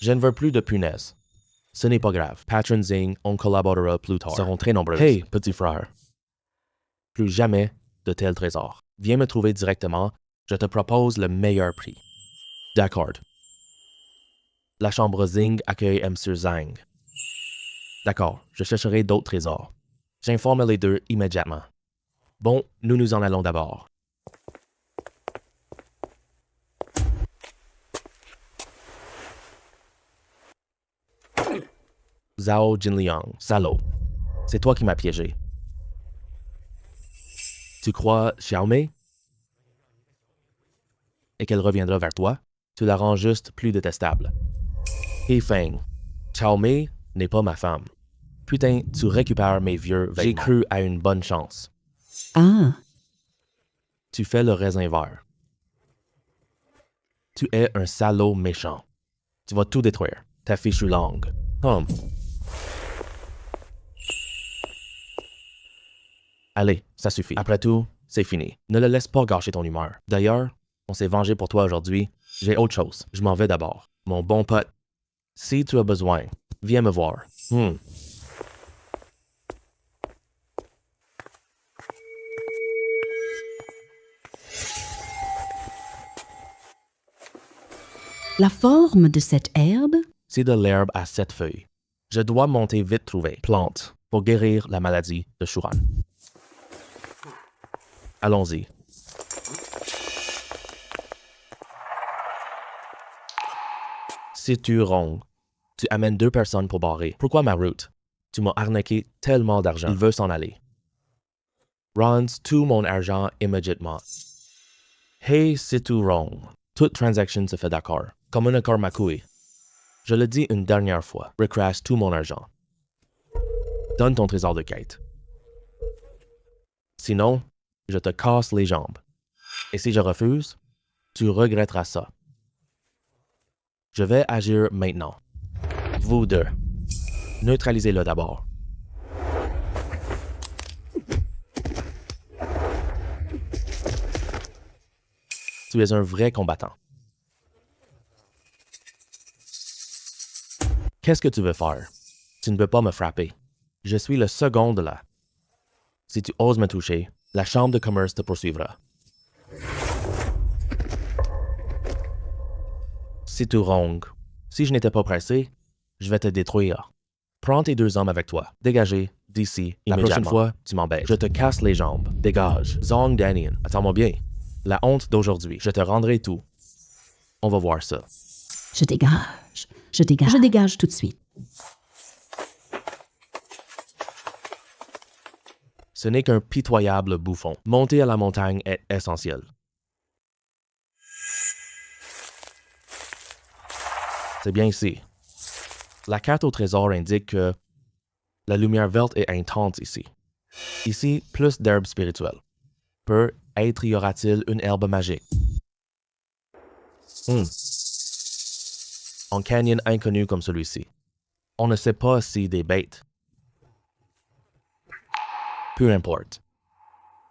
S1: Je ne veux plus de punaises. Ce n'est pas grave. Patron Zing, on collaborera plus tard. Seront très nombreux. Hey, petit frère. Plus jamais de tels trésors. Viens me trouver directement. Je te propose le meilleur prix. D'accord. La chambre Zing accueille M. Zhang. D'accord, je chercherai d'autres trésors. J'informe les deux immédiatement. Bon, nous nous en allons d'abord. Zhao Jinliang, salaud. C'est toi qui m'as piégé. Tu crois Xiaomei? Et qu'elle reviendra vers toi? Tu la rends juste plus détestable. He Feng, Xiaomei n'est pas ma femme. Putain, tu récupères mes vieux vêtements. J'ai cru à une bonne chance.
S2: Ah,
S1: Tu fais le raisin vert. Tu es un salaud méchant. Tu vas tout détruire. Ta fichue langue. Allez, ça suffit. Après tout, c'est fini. Ne le laisse pas gâcher ton humeur. D'ailleurs, on s'est vengé pour toi aujourd'hui. J'ai autre chose. Je m'en vais d'abord. Mon bon pote, si tu as besoin, viens me voir.
S2: la forme de cette herbe?
S1: C'est de l'herbe à 7 feuilles. Je dois monter vite trouver plante pour guérir la maladie de Shuran. Allons-y. Si tu ronds, tu amènes 2 personnes pour barrer. Pourquoi ma route? Tu m'as arnaqué tellement d'argent. Il veut s'en aller. Rends tout mon argent immédiatement. Hey, si tu ronds. Toute transaction se fait d'accord. Comme un accord ma couille. Je le dis une dernière fois, recrache tout mon argent. Donne ton trésor de quête. Sinon, je te casse les jambes. Et si je refuse, tu regretteras ça. Je vais agir maintenant. Vous deux, neutralisez-le d'abord. Tu es un vrai combattant. Qu'est-ce que tu veux faire? Tu ne peux pas me frapper. Je suis le second de là. Si tu oses me toucher, la chambre de commerce te poursuivra. Si tu ronges, si je n'étais pas pressé, je vais te détruire. Prends tes 2 hommes avec toi. Dégagez d'ici immédiatement. La prochaine fois, tu m'embêtes. Je te casse les jambes. Dégage. Zong Danian. Attends-moi bien. La honte d'aujourd'hui. Je te rendrai tout. On va voir ça.
S2: Je dégage. Je dégage tout de suite.
S1: Ce n'est qu'un pitoyable bouffon. Monter à la montagne est essentiel. C'est bien ici. La carte au trésor indique que la lumière verte est intense ici. Ici, plus d'herbes spirituelles. Peut-être y aura-t-il une herbe magique. Un canyon inconnu comme celui-ci. On ne sait pas si des bêtes. Peu importe.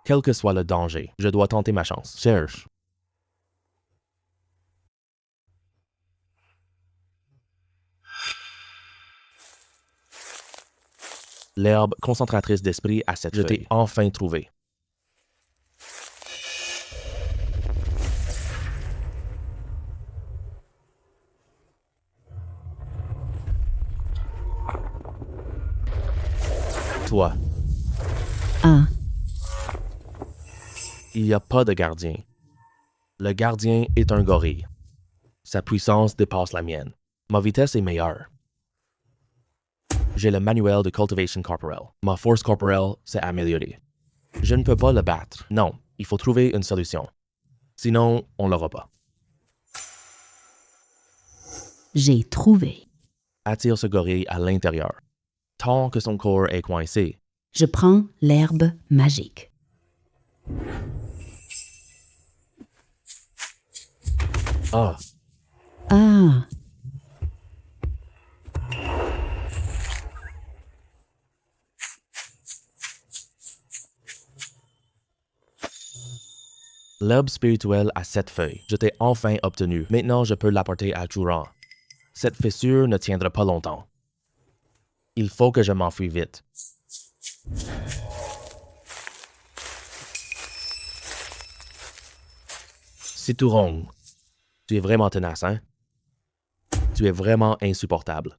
S1: Quel que soit le danger, je dois tenter ma chance. Cherche. L'herbe concentratrice d'esprit à cette feuille. Je t'ai enfin trouvé. Toi.
S2: Ah.
S1: Il n'y a pas de gardien. Le gardien est un gorille. Sa puissance dépasse la mienne. Ma vitesse est meilleure. J'ai le manuel de cultivation corporelle. Ma force corporelle s'est améliorée. Je ne peux pas le battre. Non, il faut trouver une solution. Sinon, on l'aura pas.
S2: J'ai trouvé.
S1: Attire ce gorille à l'intérieur. Tant que son corps est coincé.
S2: Je prends l'herbe magique.
S1: Ah,
S2: Ah.
S1: l'herbe spirituelle a 7 feuilles. Je t'ai enfin obtenu. Maintenant, je peux l'apporter à Juran. Cette fissure ne tiendra pas longtemps. Il faut que je m'enfuis vite. Si tu ronges, tu es vraiment tenace, hein? Tu es vraiment insupportable.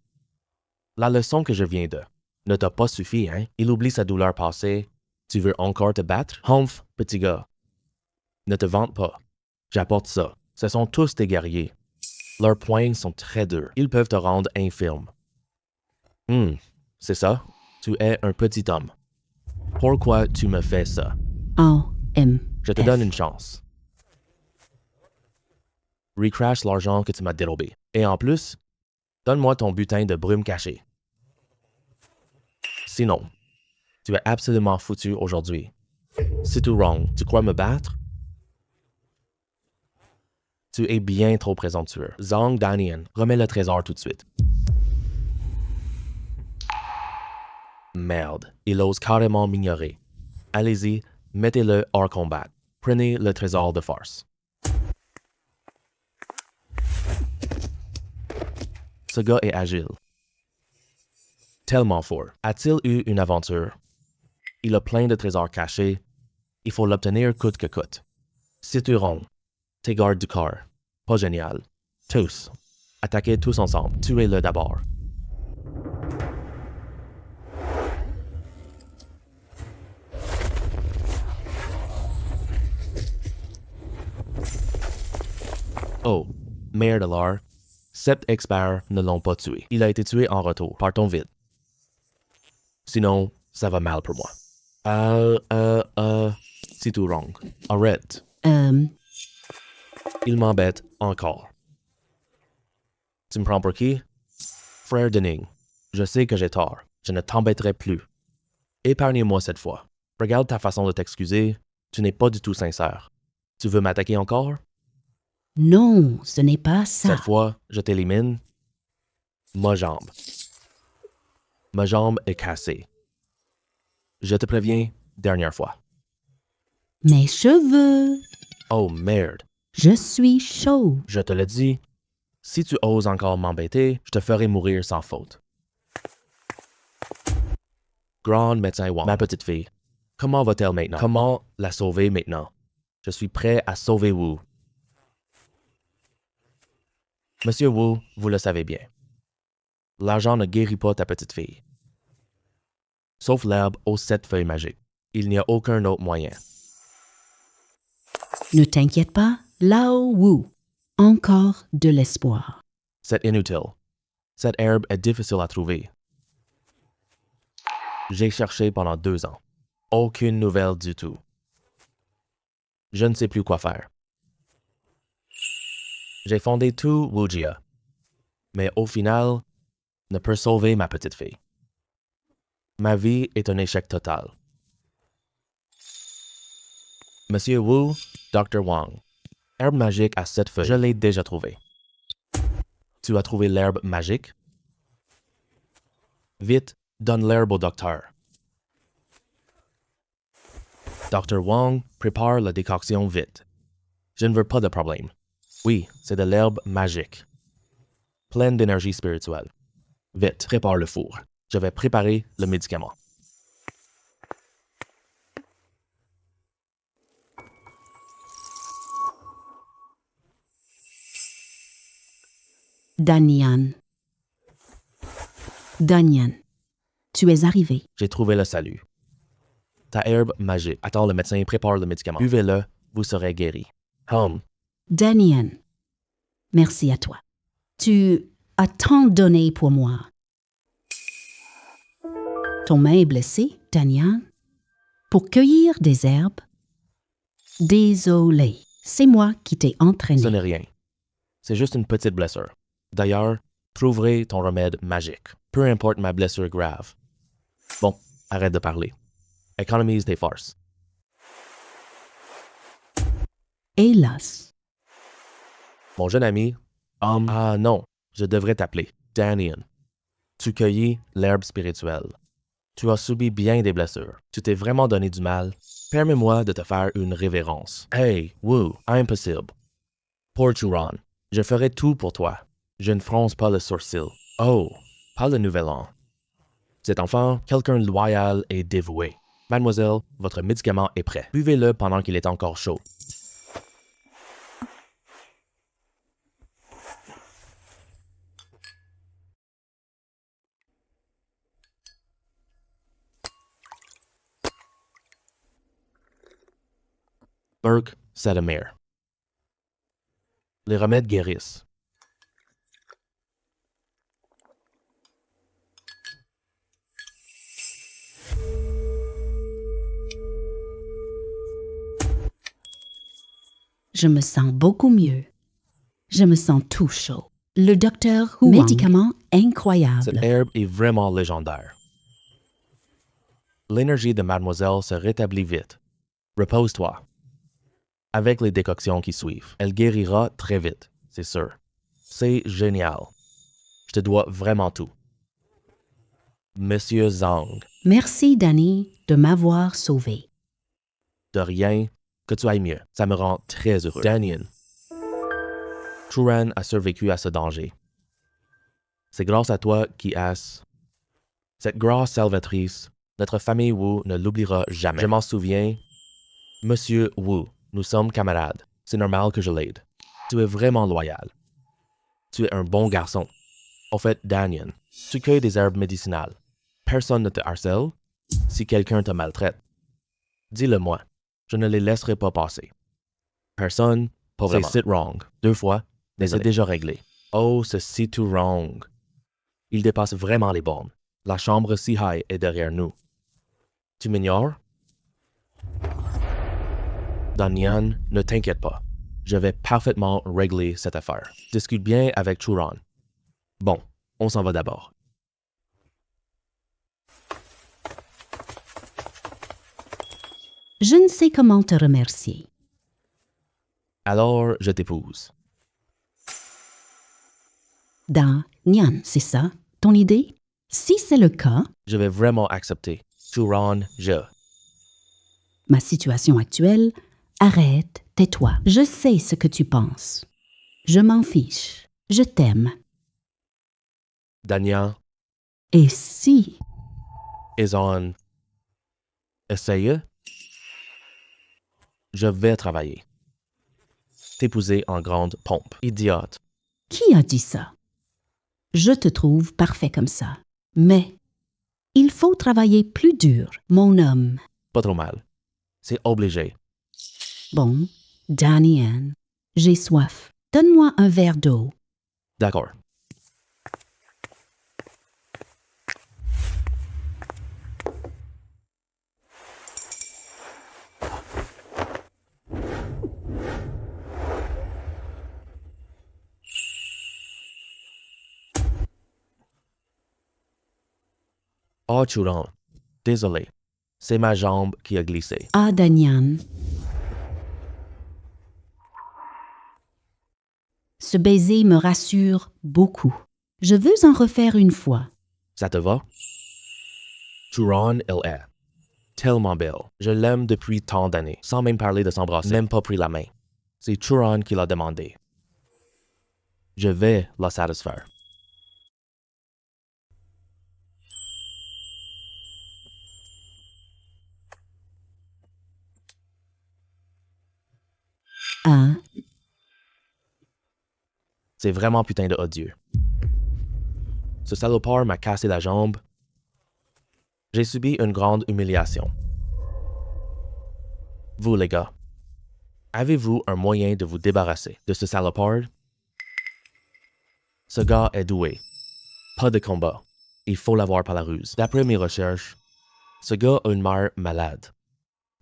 S1: La leçon que je viens de ne t'a pas suffi, hein? Il oublie sa douleur passée. Tu veux encore te battre? Humph, petit gars. Ne te vante pas. J'apporte ça. Ce sont tous des guerriers. Leurs poings sont très durs. Ils peuvent te rendre infirme. C'est ça? Tu es un petit homme. Pourquoi tu me fais ça?
S2: A-M.
S1: Je te donne une chance. Recrache l'argent que tu m'as dérobé. Et en plus, donne-moi ton butin de brume cachée. Sinon, tu es absolument foutu aujourd'hui. Si tu ronges, tu crois me battre? Tu es bien trop présomptueux. Zong Danian, remets le trésor tout de suite. Merde, il ose carrément m'ignorer. Allez-y, mettez-le hors combat. Prenez le trésor de force. Ce gars est agile. Tellement fort. A-t-il eu une aventure? Il a plein de trésors cachés. Il faut l'obtenir coûte que coûte. Si tu ronds, tes gardes du corps. Pas génial. Tous. Attaquez tous ensemble. Tuez-le d'abord. Oh, merde alors. 7 experts ne l'ont pas tué. Il a été tué en retour. Partons vite. Sinon, ça va mal pour moi. Si tu ronges. Arrête. Il m'embête encore. Tu me prends pour qui? Frère Denning, je sais que j'ai tort. Je ne t'embêterai plus. Épargnez-moi cette fois. Regarde ta façon de t'excuser. Tu n'es pas du tout sincère. Tu veux m'attaquer encore?
S2: Non, ce n'est pas ça.
S1: Cette fois, je t'élimine. Ma jambe. Ma jambe est cassée. Je te préviens, dernière fois.
S2: Mes cheveux.
S1: Oh merde,
S2: Je suis chaud.
S1: je te le dis. Si tu oses encore m'embêter, je te ferai mourir sans faute. Grand médecin Wang, ma petite fille, comment va-t-elle maintenant? Comment la sauver maintenant? Je suis prêt à sauver Wu. Monsieur Wu, vous le savez bien. L'argent ne guérit pas ta petite fille. Sauf l'herbe aux 7 feuilles magiques. Il n'y a aucun autre moyen.
S2: Ne t'inquiète pas, Lao Wu. Encore de l'espoir.
S1: C'est inutile. Cette herbe est difficile à trouver. J'ai cherché pendant 2 ans. Aucune nouvelle du tout. Je ne sais plus quoi faire. J'ai fondé tout Wujia, mais au final, ne peut sauver ma petite fille. Ma vie est un échec total. Monsieur Wu, Dr. Wang, herbe magique à 7 feuilles, je l'ai déjà trouvée. Tu as trouvé l'herbe magique? Vite, donne l'herbe au docteur. Dr. Wang, prépare la décoction vite. Je ne veux pas de problème. Oui, c'est de l'herbe magique. Pleine d'énergie spirituelle. Vite, prépare le four. Je vais préparer le médicament.
S2: Danyan. Danyan, tu es arrivé.
S1: J'ai trouvé le salut. Ta herbe magique. Attends, le médecin prépare le médicament. Buvez-le, vous serez guéri.
S2: Danyan, merci à toi. Tu as tant donné pour moi. Ton main est blessée, Danyan, pour cueillir des herbes. Désolé, c'est moi qui t'ai entraîné.
S1: Ce n'est rien. C'est juste une petite blessure. D'ailleurs, trouverai ton remède magique. Peu importe ma blessure grave. Bon, arrête de parler. Économise tes forces.
S2: Hélas,
S1: Mon jeune ami, ah non, je devrais t'appeler Danyan. Tu cueillis l'herbe spirituelle. Tu as subi bien des blessures. Tu t'es vraiment donné du mal. Permets-moi de te faire une révérence. Hey, Wu, impossible. Pour Churan, je ferai tout pour toi. Je ne fronce pas le sourcil. Oh, pas le nouvel an. Cet enfant, quelqu'un loyal et dévoué. Mademoiselle, votre médicament est prêt. Buvez-le pendant qu'il est encore chaud. Burke Sadamir. Les remèdes guérissent.
S2: je me sens beaucoup mieux. Je me sens tout chaud. Le docteur Huang. Médicament incroyable.
S1: Cette herbe est vraiment légendaire. L'énergie de mademoiselle se rétablit vite. Repose-toi. Avec les décoctions qui suivent, elle guérira très vite, c'est sûr. C'est génial. Je te dois vraiment tout. Monsieur Zhang,
S2: Merci, Danny, de m'avoir sauvé.
S1: de rien, que tu ailles mieux. Ça me rend très heureux. Danyan. Churan a survécu à ce danger. C'est grâce à toi qui as... Cette grâce salvatrice, notre famille Wu ne l'oubliera jamais. Je m'en souviens. Monsieur Wu, nous sommes camarades. C'est normal que je l'aide. Tu es vraiment loyal. Tu es un bon garçon. Au fait, Danyan, tu cueilles des herbes médicinales. Personne ne te harcèle. Si quelqu'un te maltraite, dis-le-moi. Je ne les laisserai pas passer. Personne, pas vraiment. C'est wrong. 2 fois, mais c'est déjà réglé. Oh, c'est tout wrong. Il dépasse vraiment les bornes. La chambre si high est derrière nous. Tu m'ignores? Danyan, ne t'inquiète pas. Je vais parfaitement régler cette affaire. Discute bien avec Churan. Bon, On s'en va d'abord.
S2: Je ne sais comment te remercier.
S1: Alors, je t'épouse.
S2: Nyan, c'est ça, ton idée? Si c'est le cas,
S1: Je vais vraiment accepter. Churon, je.
S2: ma situation actuelle, arrête, tais-toi. Je sais ce que tu penses. Je m'en fiche. Je t'aime.
S1: Danyan
S2: Et si,
S1: is on. Essaye. Je vais travailler. T'épouser en grande pompe. Idiote.
S2: qui a dit ça? Je te trouve parfait comme ça. Mais il faut travailler plus dur, mon homme.
S1: Pas trop mal. C'est obligé.
S2: Bon, Danian, j'ai soif. Donne-moi un verre d'eau.
S1: D'accord. Oh, Churon. Désolé. C'est ma jambe qui a glissé.
S2: Ah, Danian. Ce baiser me rassure beaucoup. Je veux en refaire une fois.
S1: Ça te va? Churon, elle est tellement belle. Je l'aime depuis tant d'années, sans même parler de s'embrasser, même pas pris la main. C'est Churon qui l'a demandé. Je vais la satisfaire.
S2: Ah,
S1: C'est vraiment putain de odieux. Ce salopard m'a cassé la jambe. J'ai subi une grande humiliation. Vous, les gars, avez-vous un moyen de vous débarrasser de ce salopard? Ce gars est doué. Pas de combat. Il faut l'avoir par la ruse. D'après mes recherches, ce gars a une mère malade.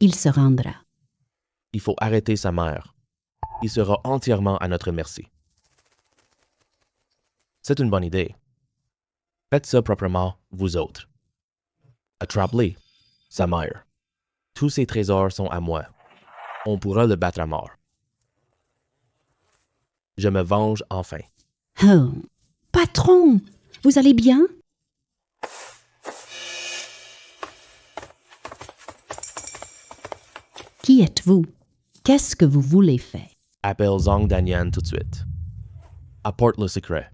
S2: il se rendra.
S1: Il faut arrêter sa mère. Il sera entièrement à notre merci. C'est une bonne idée. Faites ça proprement, vous autres. Attrape-les, sa mère. Tous ses trésors sont à moi. On pourra le battre à mort. Je me venge enfin.
S2: Oh, patron, vous allez bien? Qui êtes-vous? Qu'est-ce que vous voulez faire?
S1: Appelle Zhang Danyan tout de suite. Apporte le secret.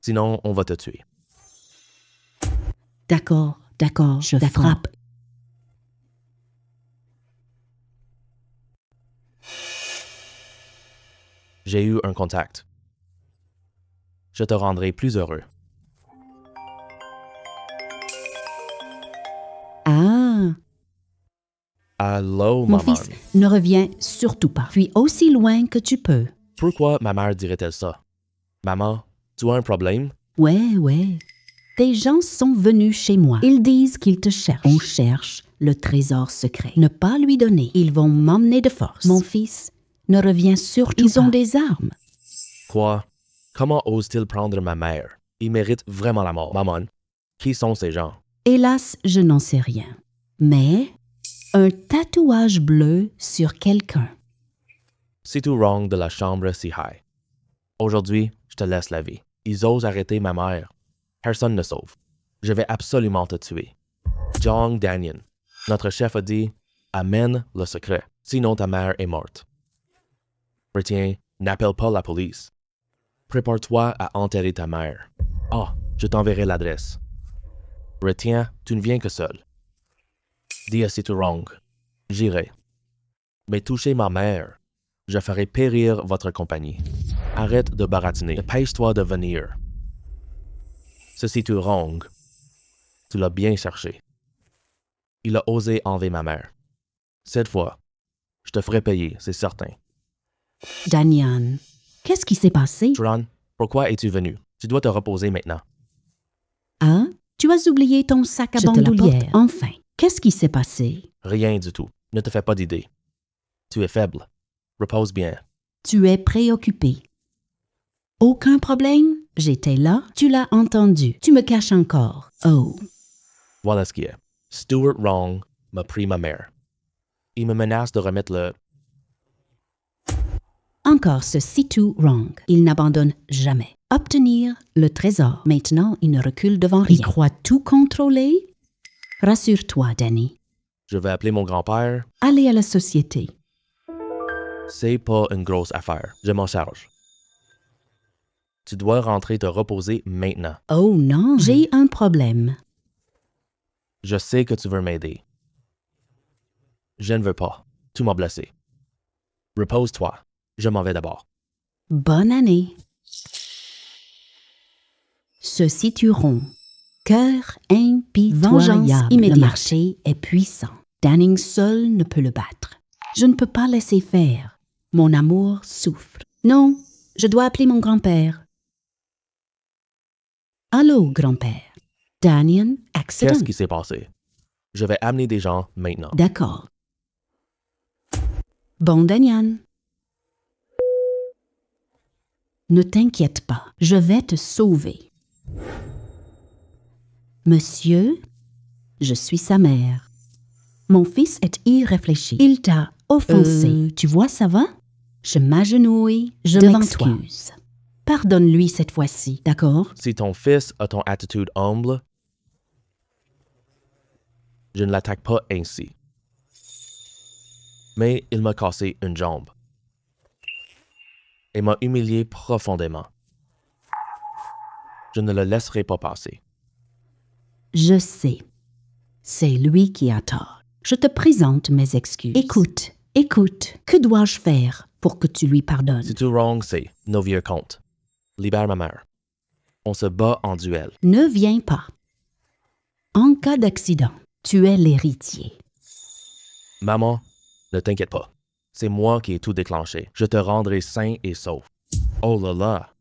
S1: Sinon, on va te tuer.
S2: D'accord, je frappe.
S1: J'ai eu un contact. Je te rendrai plus heureux.
S2: Ah,
S1: Allô,
S2: mon
S1: maman.
S2: fils, ne reviens surtout pas. Puis aussi loin que tu peux.
S1: Pourquoi ma mère dirait-elle ça? Maman, tu as un problème?
S2: Ouais. Des gens sont venus chez moi. Ils disent qu'ils te cherchent. On cherche le trésor secret. Ne pas lui donner. Ils vont m'emmener de force. Mon fils, ne reviens surtout pas. Ils ont des armes.
S1: Quoi? Comment ose-t-il prendre ma mère? Il mérite vraiment la mort. Maman, qui sont ces gens?
S2: Hélas, je n'en sais rien. Mais un tatouage bleu sur quelqu'un.
S1: C'est tout wrong de la chambre si high. Aujourd'hui, je te laisse la vie. Ils osent arrêter ma mère. Personne ne sauve. Je vais absolument te tuer. Zhang Danyan, notre chef a dit, amène le secret, sinon ta mère est morte. Retiens, n'appelle pas la police. Prépare-toi à enterrer ta mère. Ah, je t'enverrai l'adresse. Retiens, tu ne viens que seul. Dis à C'est wrong. J'irai. Mais toucher ma mère, je ferai périr votre compagnie. Arrête de baratiner. Dépêche-toi de venir. Ceci tout wrong. Tu l'as bien cherché. Il a osé enlever ma mère. Cette fois, je te ferai payer, c'est certain.
S2: Danyan, qu'est-ce qui s'est passé?
S1: Churon, pourquoi es-tu venu? Tu dois te reposer maintenant.
S2: Ah, tu as oublié ton sac à bandoulière. Enfin, qu'est-ce qui s'est passé?
S1: Rien du tout. Ne te fais pas d'idée. Tu es faible. Repose bien.
S2: Tu es préoccupé. Aucun problème? J'étais là, tu l'as entendu. Tu me caches encore. Oh.
S1: Voilà ce qui est. Stuart Wrong m'a pris ma mère. Il me menace de remettre le...
S2: Encore ce c'est-tout wrong. Il n'abandonne jamais. Obtenir le trésor. Maintenant, il ne recule devant rien. Il croit tout contrôler? Rassure-toi, Danny.
S1: Je vais appeler mon grand-père.
S2: Allez à la société.
S1: C'est pas une grosse affaire. Je m'en charge. Tu dois rentrer te reposer maintenant.
S2: Oh non, j'ai un problème.
S1: Je sais que tu veux m'aider. Je ne veux pas. Tu m'as blessé. Repose-toi. Je m'en vais d'abord.
S2: Bonne année. Ceux-ci tueront. Cœur impitoyable. Vengeance immédiate. Le marché est puissant. Danning seul ne peut le battre. Je ne peux pas laisser faire. Mon amour souffre. Non, je dois appeler mon grand-père. Allô, grand-père. Daniel, accident.
S1: Qu'est-ce qui s'est passé? Je vais amener des gens maintenant.
S2: D'accord. Bon, Daniel. Ne t'inquiète pas, je vais te sauver. Monsieur, je suis sa mère. Mon fils est irréfléchi. Il t'a offensé. Tu vois, ça va? Je m'agenouille devant toi. Pardonne-lui cette fois-ci, d'accord?
S1: Si ton fils a ton attitude humble, je ne l'attaque pas ainsi. Mais il m'a cassé une jambe et m'a humilié profondément. Je ne le laisserai pas passer.
S2: Je sais. C'est lui qui a tort. Je te présente mes excuses. Écoute, que dois-je faire pour que tu lui pardonnes?
S1: Si tout wrong, c'est nos vieux comptes. Libère ma mère. On se bat en duel.
S2: Ne viens pas. En cas d'accident, tu es l'héritier.
S1: Maman, ne t'inquiète pas. C'est moi qui ai tout déclenché. Je te rendrai sain et sauf. Oh là là!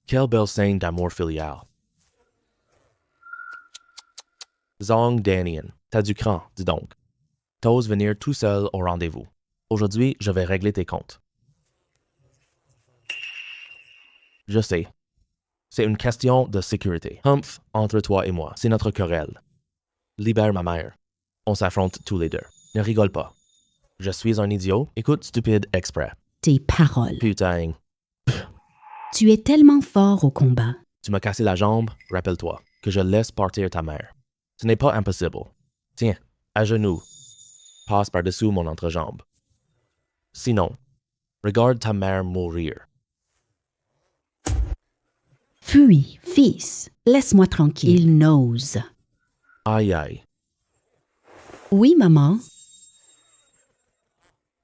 S1: Quelle belle scène d'amour filial. Zong Danian, t'as du cran, dis donc. T'oses venir tout seul au rendez-vous. Aujourd'hui, je vais régler tes comptes. Je sais. C'est une question de sécurité. Humph, entre toi et moi, c'est notre querelle. Libère ma mère. On s'affronte tous les deux. Ne rigole pas. Je suis un idiot. Écoute, stupide exprès.
S2: Tes paroles.
S1: Putain.
S2: Tu es tellement fort au combat.
S1: Tu m'as cassé la jambe, rappelle-toi, que je laisse partir ta mère. Ce n'est pas impossible. Tiens, à genoux. Passe par-dessous mon entrejambe. Sinon, regarde ta mère mourir.
S2: Fuis, fils. Laisse-moi tranquille. Il n'ose.
S1: Aïe aïe.
S2: Oui, maman.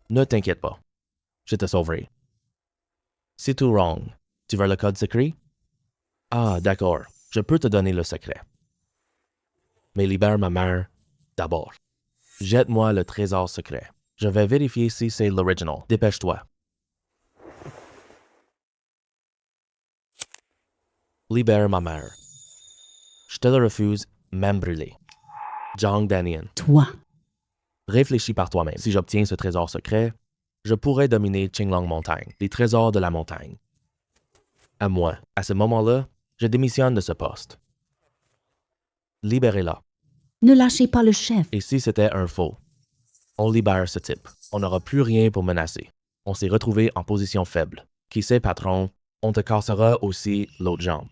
S1: Ne t'inquiète pas. Je te sauverai. C'est tout wrong. Tu veux le code secret? Ah, d'accord. Je peux te donner le secret. Mais libère ma mère d'abord. Jette-moi le trésor secret. Je vais vérifier si c'est l'original. Dépêche-toi. Libère ma mère. Je te le refuse, même brûlé. Zong Danian.
S2: Toi.
S1: Réfléchis par toi-même. Si j'obtiens ce trésor secret, je pourrais dominer Qinglong Montagne, les trésors de la montagne. À moi. À ce moment-là, je démissionne de ce poste. Libérez-la.
S2: Ne lâchez pas le chef.
S1: Et si c'était un faux? On libère ce type. On n'aura plus rien pour menacer. On s'est retrouvé en position faible. Qui sait, patron, on te cassera aussi l'autre jambe.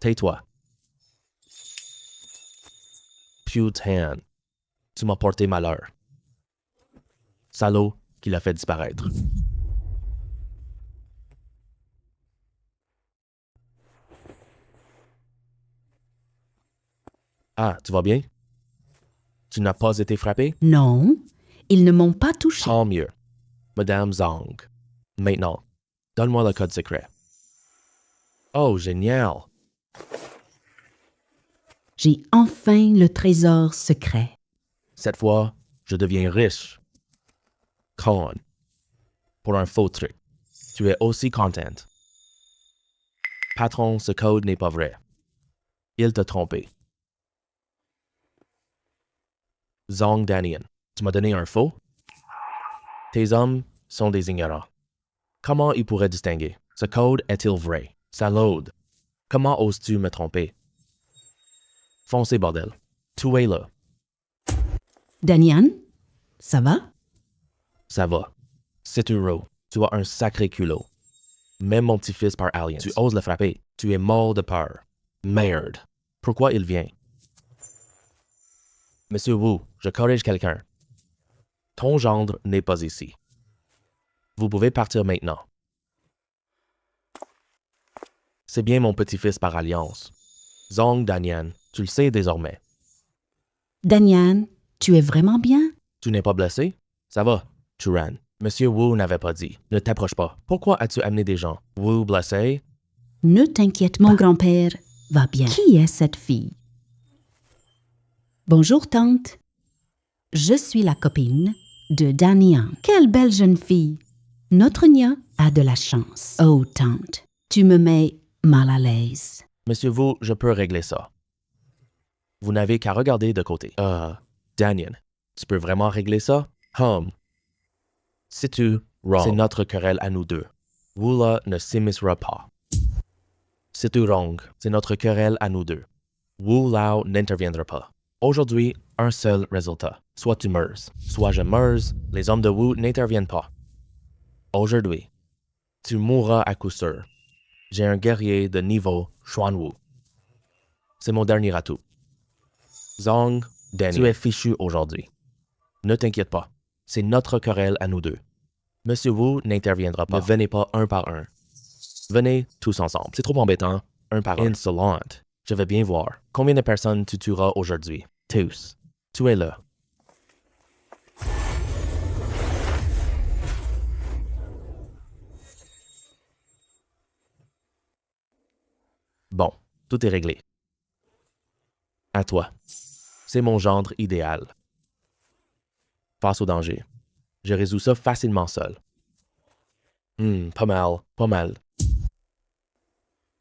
S1: Tais-toi. Putain, tu m'as porté malheur. Salaud qui l'a fait disparaître. Ah, tu vas bien? Tu n'as pas été frappé?
S2: Non, ils ne m'ont pas touché.
S1: Tant mieux. Madame Zong. Maintenant, donne-moi le code secret. Oh, génial!
S2: J'ai enfin le trésor secret.
S1: Cette fois, je deviens riche. Con. Pour un faux truc. Tu es aussi contente. Patron, ce code n'est pas vrai. Il t'a trompé. Zong Danian, tu m'as donné un faux? Tes hommes sont des ignorants. Comment il pourrait distinguer? Ce code est-il vrai? Ça load. Comment oses-tu me tromper? Foncez, bordel. Tuez-le.
S2: Danian, ça va?
S1: Ça va. Seturo, tu as un sacré culot. Même mon petit-fils par Alliance. Tu oses le frapper. Tu es mort de peur. Merde. Pourquoi il vient? Monsieur Wu, je corrige quelqu'un. Ton gendre n'est pas ici. Vous pouvez partir maintenant. C'est bien mon petit-fils par alliance. Zhong Danian, tu le sais désormais.
S2: Danian, tu es vraiment bien?
S1: Tu n'es pas blessé? Ça va, Churan. Monsieur Wu n'avait pas dit. Ne t'approche pas. Pourquoi as-tu amené des gens? Wu blessé?
S2: Ne t'inquiète, mon grand-père va bien. Qui est cette fille? Bonjour, tante. Je suis la copine de Danian. Quelle belle jeune fille. Notre Nia a de la chance. Oh, tante, tu me mets mal à l'aise.
S1: Monsieur Wu, je peux régler ça. Vous n'avez qu'à regarder de côté. Danian, tu peux vraiment régler ça? Sais-tu, wrong. C'est notre querelle à nous deux. Wula ne s'immiscera pas. C'est-tu wrong. C'est notre querelle à nous deux. Wu Lao n'interviendra pas. Aujourd'hui, un seul résultat. Soit tu meurs, soit je meurs, les hommes de Wu n'interviennent pas. Aujourd'hui, tu mourras à coup sûr. J'ai un guerrier de niveau Xuan Wu. C'est mon dernier atout. Zhong, Daniel, tu es fichu aujourd'hui. Ne t'inquiète pas, c'est notre querelle à nous deux. Monsieur Wu n'interviendra pas. Ne venez pas un par un. Venez tous ensemble. C'est trop embêtant, un par un. Insolente. Je vais bien voir. Combien de personnes tu tueras aujourd'hui? Tous. Tuez-le. Bon, tout est réglé. À toi. C'est mon gendre idéal. Face au danger. Je résous ça facilement seul. Pas mal, pas mal.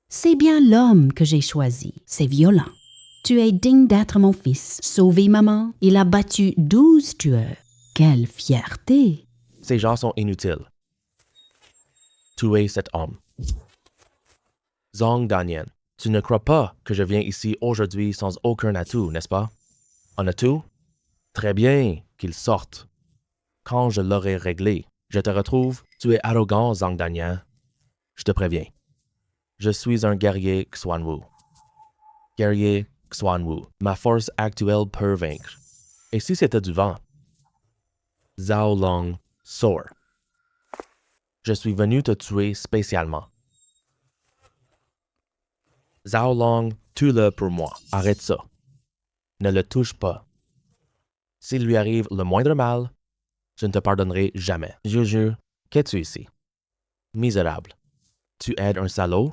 S2: C'est bien l'homme que j'ai choisi. C'est violent. Tu es digne d'être mon fils. Sauvé maman, il a battu 12 tueurs. Quelle fierté!
S1: Ces gens sont inutiles. Tuez cet homme. Zhong Danian, tu ne crois pas que je viens ici aujourd'hui sans aucun atout, n'est-ce pas? Un atout? Très bien, qu'il sorte. Quand je l'aurai réglé, je te retrouve. Tu es arrogant, Zhong Danian. Je te préviens. Je suis un guerrier Xuan Wu. Guerrier Xuan Wu. Ma force actuelle peut vaincre. Et si c'était du vent? Zhao Long sort. Je suis venu te tuer spécialement. Zhao Long, tue-le pour moi. Arrête ça. Ne le touche pas. S'il lui arrive le moindre mal, je ne te pardonnerai jamais. Juju, qu'es-tu ici? Misérable. Tu aides un salaud?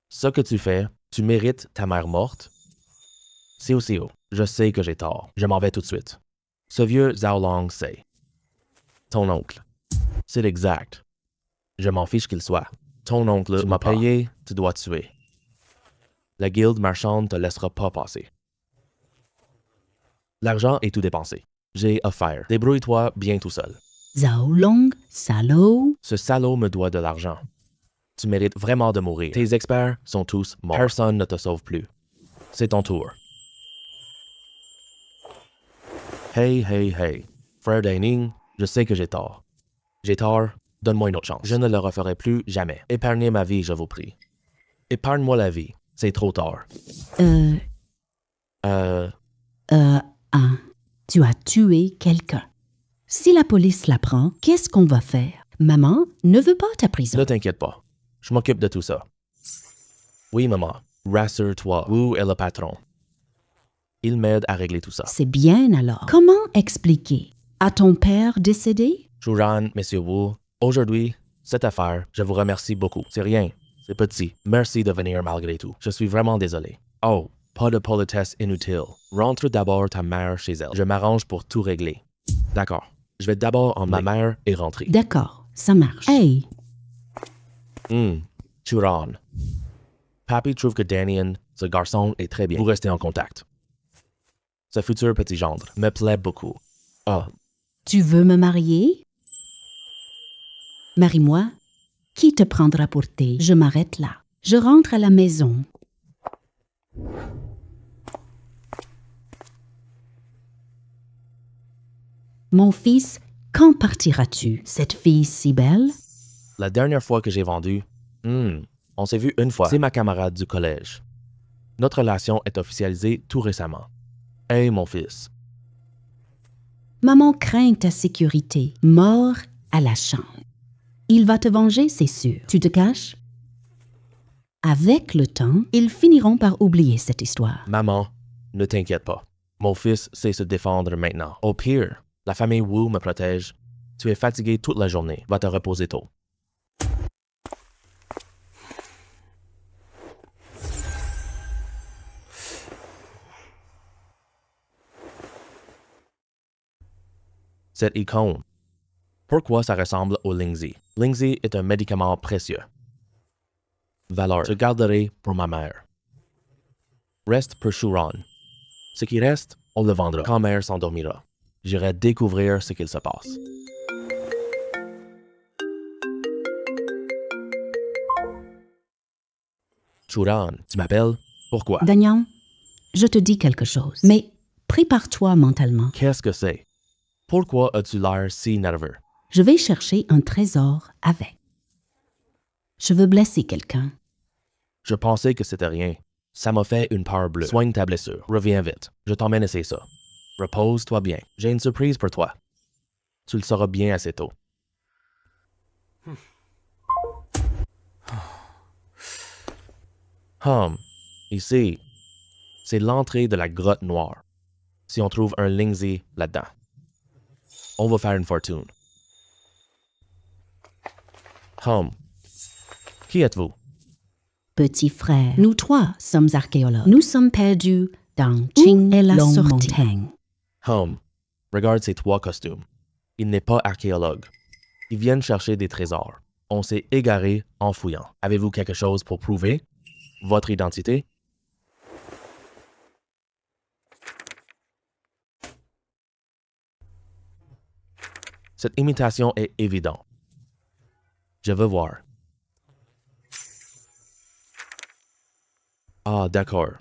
S1: Ce que tu fais, tu mérites ta mère morte? Xiu, je sais que j'ai tort. Je m'en vais tout de suite. Ce vieux Zhao Long sait. Ton oncle. C'est exact. Je m'en fiche qu'il soit. Ton oncle, tu m'as payé, tu dois tuer. La guilde marchande te laissera pas passer. L'argent est tout dépensé. J'ai affaire. Débrouille-toi bien tout seul.
S2: Zhao Long, salaud.
S1: Ce salaud me doit de l'argent. Tu mérites vraiment de mourir. Tes experts sont tous morts. Personne ne te sauve plus. C'est ton tour. Hey. Frère Daining, je sais que j'ai tort. J'ai tort, donne-moi une autre chance. Je ne le referai plus jamais. Épargnez ma vie, je vous prie. Épargne-moi la vie. C'est trop tard.
S2: Tu as tué quelqu'un. Si la police l'apprend, qu'est-ce qu'on va faire? Maman ne veut pas ta prison.
S1: Ne t'inquiète pas. Je m'occupe de tout ça. Oui, maman. Rassure-toi. Wu est le patron. Il m'aide à régler tout ça.
S2: C'est bien alors. Comment expliquer? A ton père décédé?
S1: Churan, Monsieur Wu, aujourd'hui, cette affaire, je vous remercie beaucoup. C'est rien. C'est petit. Merci de venir malgré tout. Je suis vraiment désolé. Oh, pas de politesse inutile. Rentre d'abord ta mère chez elle. Je m'arrange pour tout régler. D'accord. Je vais d'abord emmener ma mère et rentrer.
S2: D'accord, ça marche. Hey!
S1: Churan. Papi trouve que Danian, ce garçon, est très bien. Vous restez en contact. Ce futur petit gendre me plaît beaucoup.
S2: Tu veux me marier? Marie-moi, qui te prendra pour thé? Je m'arrête là. Je rentre à la maison. Mon fils, quand partiras-tu? Cette fille si belle?
S1: La dernière fois que j'ai vendu, on s'est vu une fois. C'est ma camarade du collège. Notre relation est officialisée tout récemment. Hey, mon fils.
S2: Maman craint ta sécurité. Mort à la chambre. Il va te venger, c'est sûr. Tu te caches? Avec le temps, ils finiront par oublier cette histoire.
S1: Maman, ne t'inquiète pas. Mon fils sait se défendre maintenant. Au pire, la famille Wu me protège. Tu es fatigué toute la journée. Va te reposer tôt. Cette icône. Pourquoi ça ressemble au Lingzi? Lingzi est un médicament précieux. Valeur. Je garderai pour ma mère. Reste pour Shuron. Ce qui reste, on le vendra quand mère s'endormira. J'irai découvrir ce qu'il se passe. Shuron, tu m'appelles? Pourquoi?
S2: Dagnan, je te dis quelque chose, mais prépare-toi mentalement.
S1: Qu'est-ce que c'est? Pourquoi as-tu l'air si nerveux?
S2: Je vais chercher un trésor avec. Je veux blesser quelqu'un.
S1: Je pensais que c'était rien. Ça m'a fait une peur bleue. Soigne ta blessure. Reviens vite. Je t'emmène essayer ça. Repose-toi bien. J'ai une surprise pour toi. Tu le sauras bien assez tôt. Ici, c'est l'entrée de la grotte noire. Si on trouve un Lingzi là-dedans, on va faire une fortune. Qui êtes-vous?
S2: Petit frère, nous trois sommes archéologues. Nous sommes perdus dans Qing et la montagne.
S1: Regarde ces trois costumes. Il n'est pas archéologue. Ils viennent chercher des trésors. On s'est égaré en fouillant. Avez-vous quelque chose pour prouver votre identité? Cette imitation est évidente. Je veux voir. Ah, d'accord.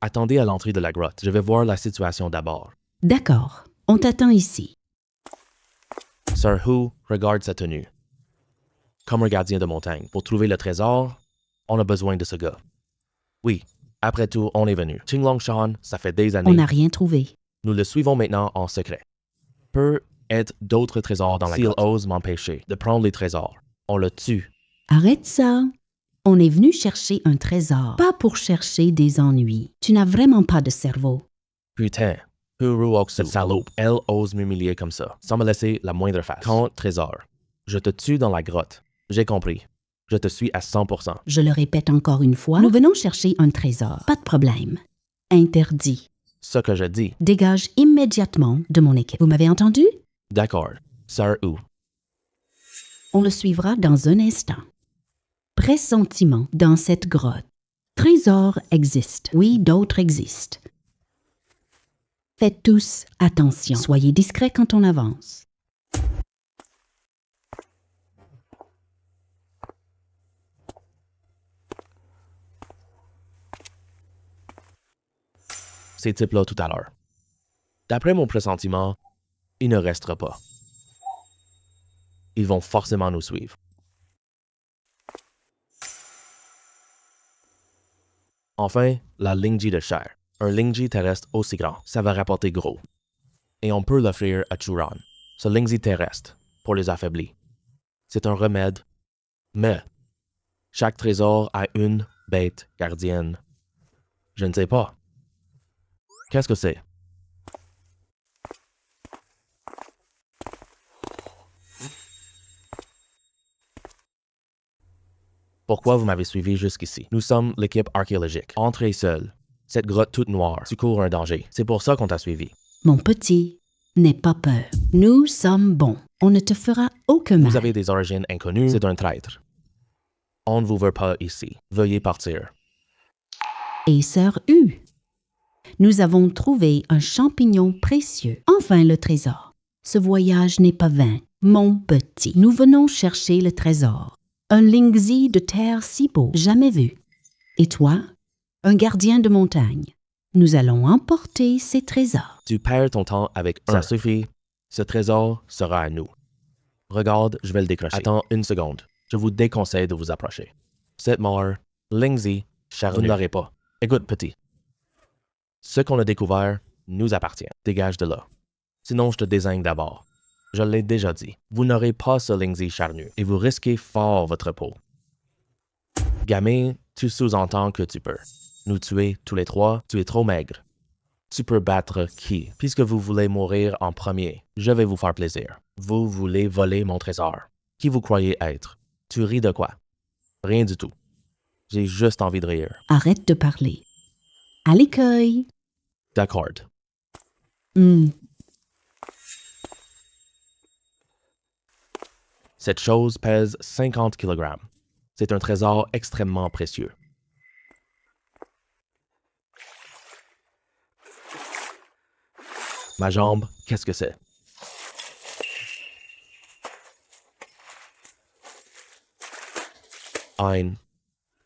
S1: Attendez à l'entrée de la grotte. Je vais voir la situation d'abord.
S2: D'accord, on t'attend ici.
S1: Sir Hu regarde sa tenue. Comme un gardien de montagne. Pour trouver le trésor, on a besoin de ce gars. Oui, après tout, on est venu. Qing Longshan, ça fait des années.
S2: On n'a rien trouvé.
S1: Nous le suivons maintenant en secret. Peut être d'autres trésors dans la grotte. S'il ose m'empêcher de prendre les trésors, on le tue.
S2: Arrête ça. On est venu chercher un trésor, pas pour chercher des ennuis. Tu n'as vraiment pas de cerveau.
S1: Putain, Huru Oksu, cette salope, elle ose m'humilier comme ça, sans me laisser la moindre face. Quand trésor, je te tue dans la grotte. J'ai compris. Je te suis à 100%.
S2: Je le répète encore une fois, nous venons chercher un trésor. Pas de problème. Interdit.
S1: Ce que je dis.
S2: Dégage immédiatement de mon équipe. Vous m'avez entendu?
S1: D'accord. Sir Hu.
S2: On le suivra dans un instant. Pressentiment dans cette grotte. Trésors existent. Oui, d'autres existent. Faites tous attention. Soyez discrets quand on avance.
S1: Ces types-là tout à l'heure. D'après mon pressentiment, il ne restera pas. Ils vont forcément nous suivre. Enfin, la Lingji de chair. Un Lingji terrestre aussi grand, ça va rapporter gros. Et on peut l'offrir à Churon. Ce Lingji terrestre, pour les affaiblis. C'est un remède, mais chaque trésor a une bête gardienne. Je ne sais pas. Qu'est-ce que c'est? Pourquoi vous m'avez suivi jusqu'ici? Nous sommes l'équipe archéologique. Entrez seul. Cette grotte toute noire, tu cours un danger. C'est pour ça qu'on t'a suivi.
S2: Mon petit, n'aie pas peur. Nous sommes bons. On ne te fera aucun mal.
S1: Vous avez des origines inconnues, c'est un traître. On ne vous veut pas ici. Veuillez partir.
S2: Et Sœur Hu, nous avons trouvé un champignon précieux. Enfin le trésor. Ce voyage n'est pas vain. Mon petit, nous venons chercher le trésor. Un lingzi de terre si beau, jamais vu. Et toi, un gardien de montagne. Nous allons emporter ces trésors.
S1: Tu perds ton temps avec un. Ça suffit. Ce trésor sera à nous. Regarde, je vais le décrocher. Attends une seconde. Je vous déconseille de vous approcher. Cette mort, Lingzi, charnu. Vous ne l'aurez pas. Écoute, petit. Ce qu'on a découvert nous appartient. Dégage de là. Sinon, je te désigne d'abord. Je l'ai déjà dit. Vous n'aurez pas ce Lingzi charnu et vous risquez fort votre peau. Gamin, tu sous-entends que tu peux. Nous tuer tous les trois, tu es trop maigre. Tu peux battre qui? Puisque vous voulez mourir en premier, je vais vous faire plaisir. Vous voulez voler mon trésor. Qui vous croyez être? Tu ris de quoi? Rien du tout. J'ai juste envie de rire.
S2: Arrête de parler. À l'écueil.
S1: D'accord. Cette chose pèse 50 kg. C'est un trésor extrêmement précieux. Ma jambe, qu'est-ce que c'est? Ein.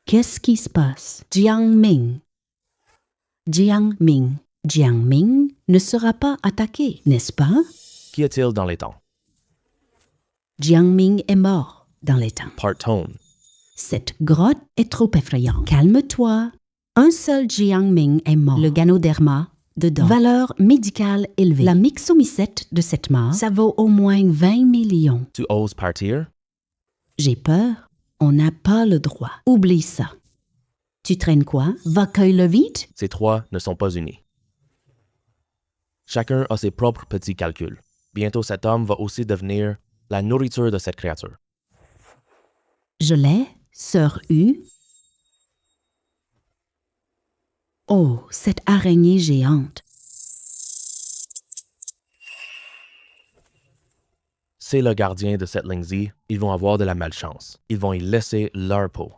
S2: Qu'est-ce qui se passe? Jiangming. Jiangming. Jiangming ne sera pas attaqué, n'est-ce pas?
S1: Qu'y a-t-il dans les temps?
S2: Jiangming est mort dans les temps.
S1: Partone.
S2: Cette grotte est trop effrayante. Calme-toi. Un seul Jiangming est mort. Le ganoderma dedans. Valeur médicale élevée. La myxomycète de cette mort, ça vaut au moins 20 millions.
S1: Tu oses partir?
S2: J'ai peur. On n'a pas le droit. Oublie ça. Tu traînes quoi? Va cueille-le vite?
S1: Ces trois ne sont pas unis. Chacun a ses propres petits calculs. Bientôt cet homme va aussi devenir la nourriture de cette créature.
S2: Je l'ai, sœur U. Oh, cette araignée géante.
S1: C'est le gardien de cette Lingzi, ils vont avoir de la malchance. Ils vont y laisser leur peau.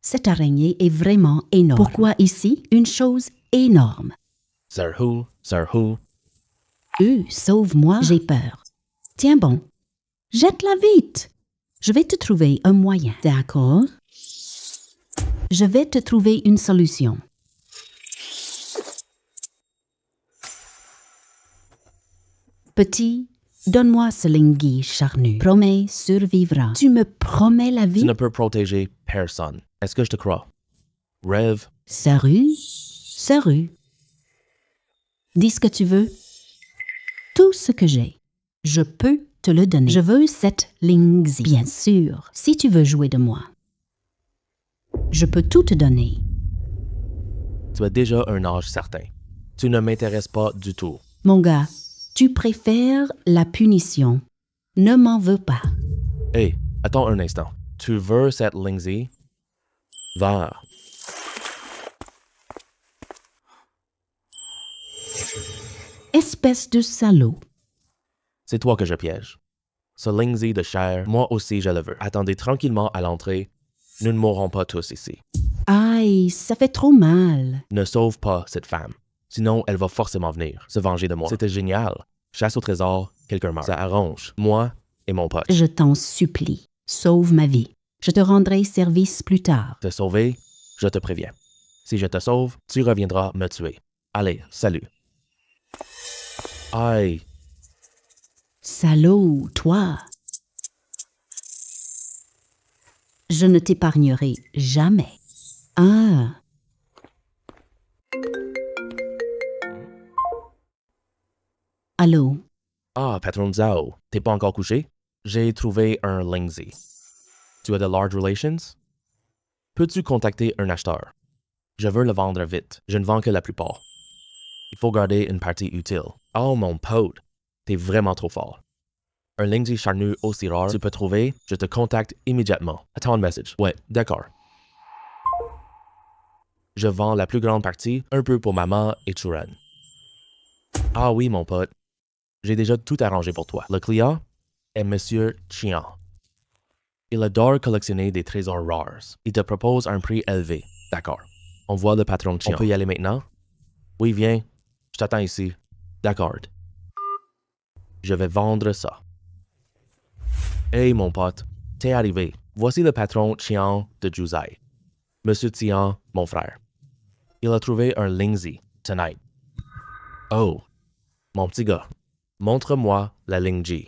S2: Cette araignée est vraiment énorme. Pourquoi ici? Une chose énorme.
S1: Sir Who?
S2: Sauve-moi. J'ai peur. Tiens bon. Jette-la vite. Je vais te trouver un moyen. D'accord? Je vais te trouver une solution. Petit, donne-moi ce lingui charnu. Promets, survivra. Tu me promets la vie?
S1: Tu ne peux protéger personne. Est-ce que je te crois? Rêve.
S2: Saru. Dis ce que tu veux. Tout ce que j'ai. Je peux te le donner. Je veux cette lingzi. Bien sûr, si tu veux jouer de moi. Je peux tout te donner.
S1: Tu as déjà un âge certain. Tu ne m'intéresses pas du tout.
S2: Mon gars, tu préfères la punition. Ne m'en veux pas.
S1: Hey, attends un instant. Tu veux cette Lingzi? Va.
S2: Espèce de salaud.
S1: C'est toi que je piège. Ce Lingzi de chair, moi aussi je le veux. Attendez tranquillement à l'entrée. Nous ne mourrons pas tous ici.
S2: Aïe, ça fait trop mal.
S1: Ne sauve pas cette femme. Sinon, elle va forcément venir se venger de moi. C'était génial. Chasse au trésor, quelqu'un meurt. Ça arrange. Moi et mon pote.
S2: Je t'en supplie, sauve ma vie. Je te rendrai service plus tard.
S1: Te sauver, je te préviens. Si je te sauve, tu reviendras me tuer. Allez, salut. Aïe.
S2: Salaud, toi. Je ne t'épargnerai jamais. Ah. Allô?
S1: Ah, patron Zhao, t'es pas encore couché? J'ai trouvé un Lingzi. Tu as de large relations? Peux-tu contacter un acheteur? Je veux le vendre vite. Je ne vends que la plupart. Il faut garder une partie utile. Oh, mon pote, t'es vraiment trop fort. Un Lingzi charnu aussi rare, tu peux trouver, je te contacte immédiatement. Attends un message. Ouais, d'accord. Je vends la plus grande partie, un peu pour maman et Churan. Ah oui, mon pote. J'ai déjà tout arrangé pour toi. Le client est Monsieur Chian. Il adore collectionner des trésors rares. Il te propose un prix élevé. D'accord. On voit le patron Chian. On peut y aller maintenant? Oui, viens. Je t'attends ici. D'accord. Je vais vendre ça. Hey, mon pote, t'es arrivé. Voici le patron Chiang de Juzai. Monsieur Tian, mon frère. Il a trouvé un Lingzi, tonight. Oh, mon petit gars, montre-moi la Lingji.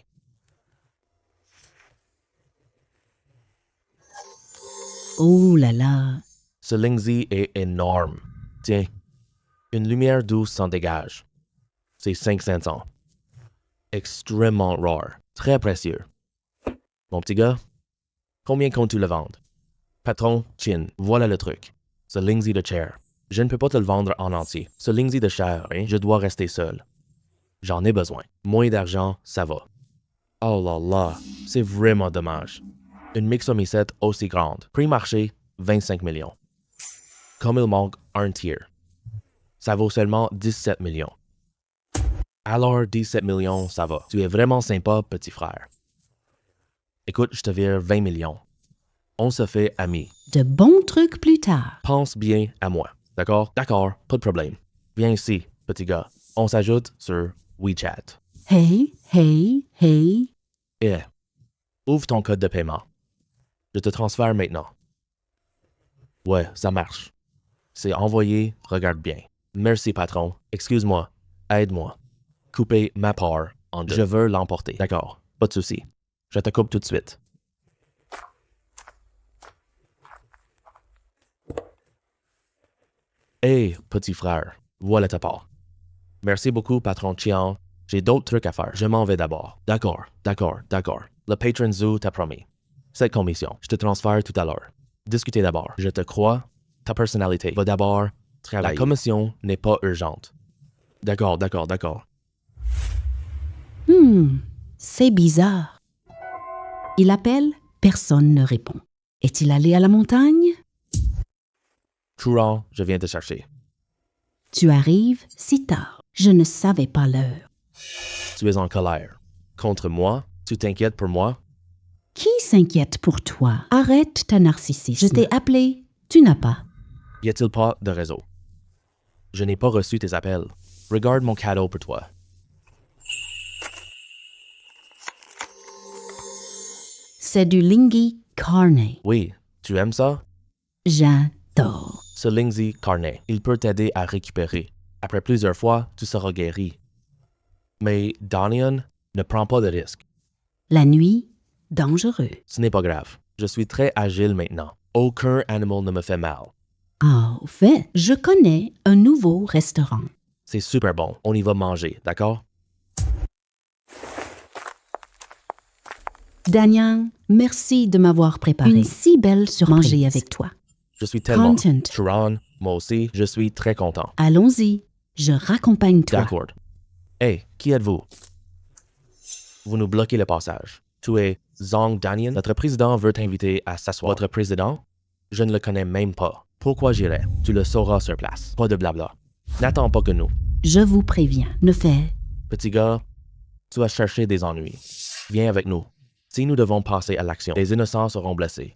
S2: Oh là là.
S1: Ce Lingzi est énorme. Tiens, une lumière douce s'en dégage. C'est 500 ans. Extrêmement rare, très précieux. Mon petit gars, combien comptes-tu le vendre? Patron, Chin, voilà le truc. Ce Lingzi de chair. Je ne peux pas te le vendre en entier. Ce Lingzi de chair, hein, je dois rester seul. J'en ai besoin. Moins d'argent, ça va. Oh là là, c'est vraiment dommage. Une mixomicette aussi grande. Prix marché, 25 millions. Comme il manque un tiers. Ça vaut seulement 17 millions. Alors 17 millions, ça va. Tu es vraiment sympa, petit frère. Écoute, je te vire 20 millions. On se fait amis.
S2: De bons trucs plus tard.
S1: Pense bien à moi. D'accord? D'accord, pas de problème. Viens ici, petit gars. On s'ajoute sur WeChat.
S2: Hey, hey, hey.
S1: Eh, ouvre ton code de paiement. Je te transfère maintenant. Ouais, ça marche. C'est envoyé, regarde bien. Merci, patron. Excuse-moi. Aide-moi. Couper ma part en deux. Je veux l'emporter. D'accord, pas de souci. Je te coupe tout de suite. Hey, petit frère, voilà ta part. Merci beaucoup, patron Chiang. J'ai d'autres trucs à faire. Je m'en vais d'abord. D'accord. Le patron Zoo t'a promis. Cette commission, je te transfère tout à l'heure. Discutez d'abord. Je te crois. Ta personnalité va d'abord travailler. La commission n'est pas urgente. D'accord.
S2: C'est bizarre. Il appelle, personne ne répond. Est-il allé à la montagne?
S1: Churan, je viens te chercher.
S2: Tu arrives si tard. Je ne savais pas l'heure.
S1: Tu es en colère. Contre moi? Tu t'inquiètes pour moi?
S2: Qui s'inquiète pour toi? Arrête ta narcissisme. Je t'ai appelé, tu n'as pas.
S1: Y a-t-il pas de réseau? Je n'ai pas reçu tes appels. Regarde mon cadeau pour toi.
S2: C'est du Lingzi Carnet.
S1: Oui, tu aimes ça?
S2: J'adore.
S1: Ce Lingzi Carnet, il peut t'aider à récupérer. Après plusieurs fois, tu seras guéri. Mais Danian ne prend pas de risques.
S2: La nuit, dangereux.
S1: Ce n'est pas grave. Je suis très agile maintenant. Aucun animal ne me fait mal.
S2: Ah, au fait, je connais un nouveau restaurant.
S1: C'est super bon. On y va manger, d'accord?
S2: Daniel, merci de m'avoir préparé une si belle surprise. Manger avec toi.
S1: Je suis tellement...
S2: Content.
S1: Churan, moi aussi, je suis très content.
S2: Allons-y, je raccompagne toi.
S1: D'accord. Hey, qui êtes-vous? Vous nous bloquez le passage. Tu es Zhang Danian. Notre président veut t'inviter à s'asseoir. Votre président? Je ne le connais même pas. Pourquoi j'irai? Tu le sauras sur place. Pas de blabla. N'attends pas que nous.
S2: Je vous préviens, ne fais...
S1: Petit gars, tu vas chercher des ennuis. Viens avec nous. Si nous devons passer à l'action, les innocents seront blessés.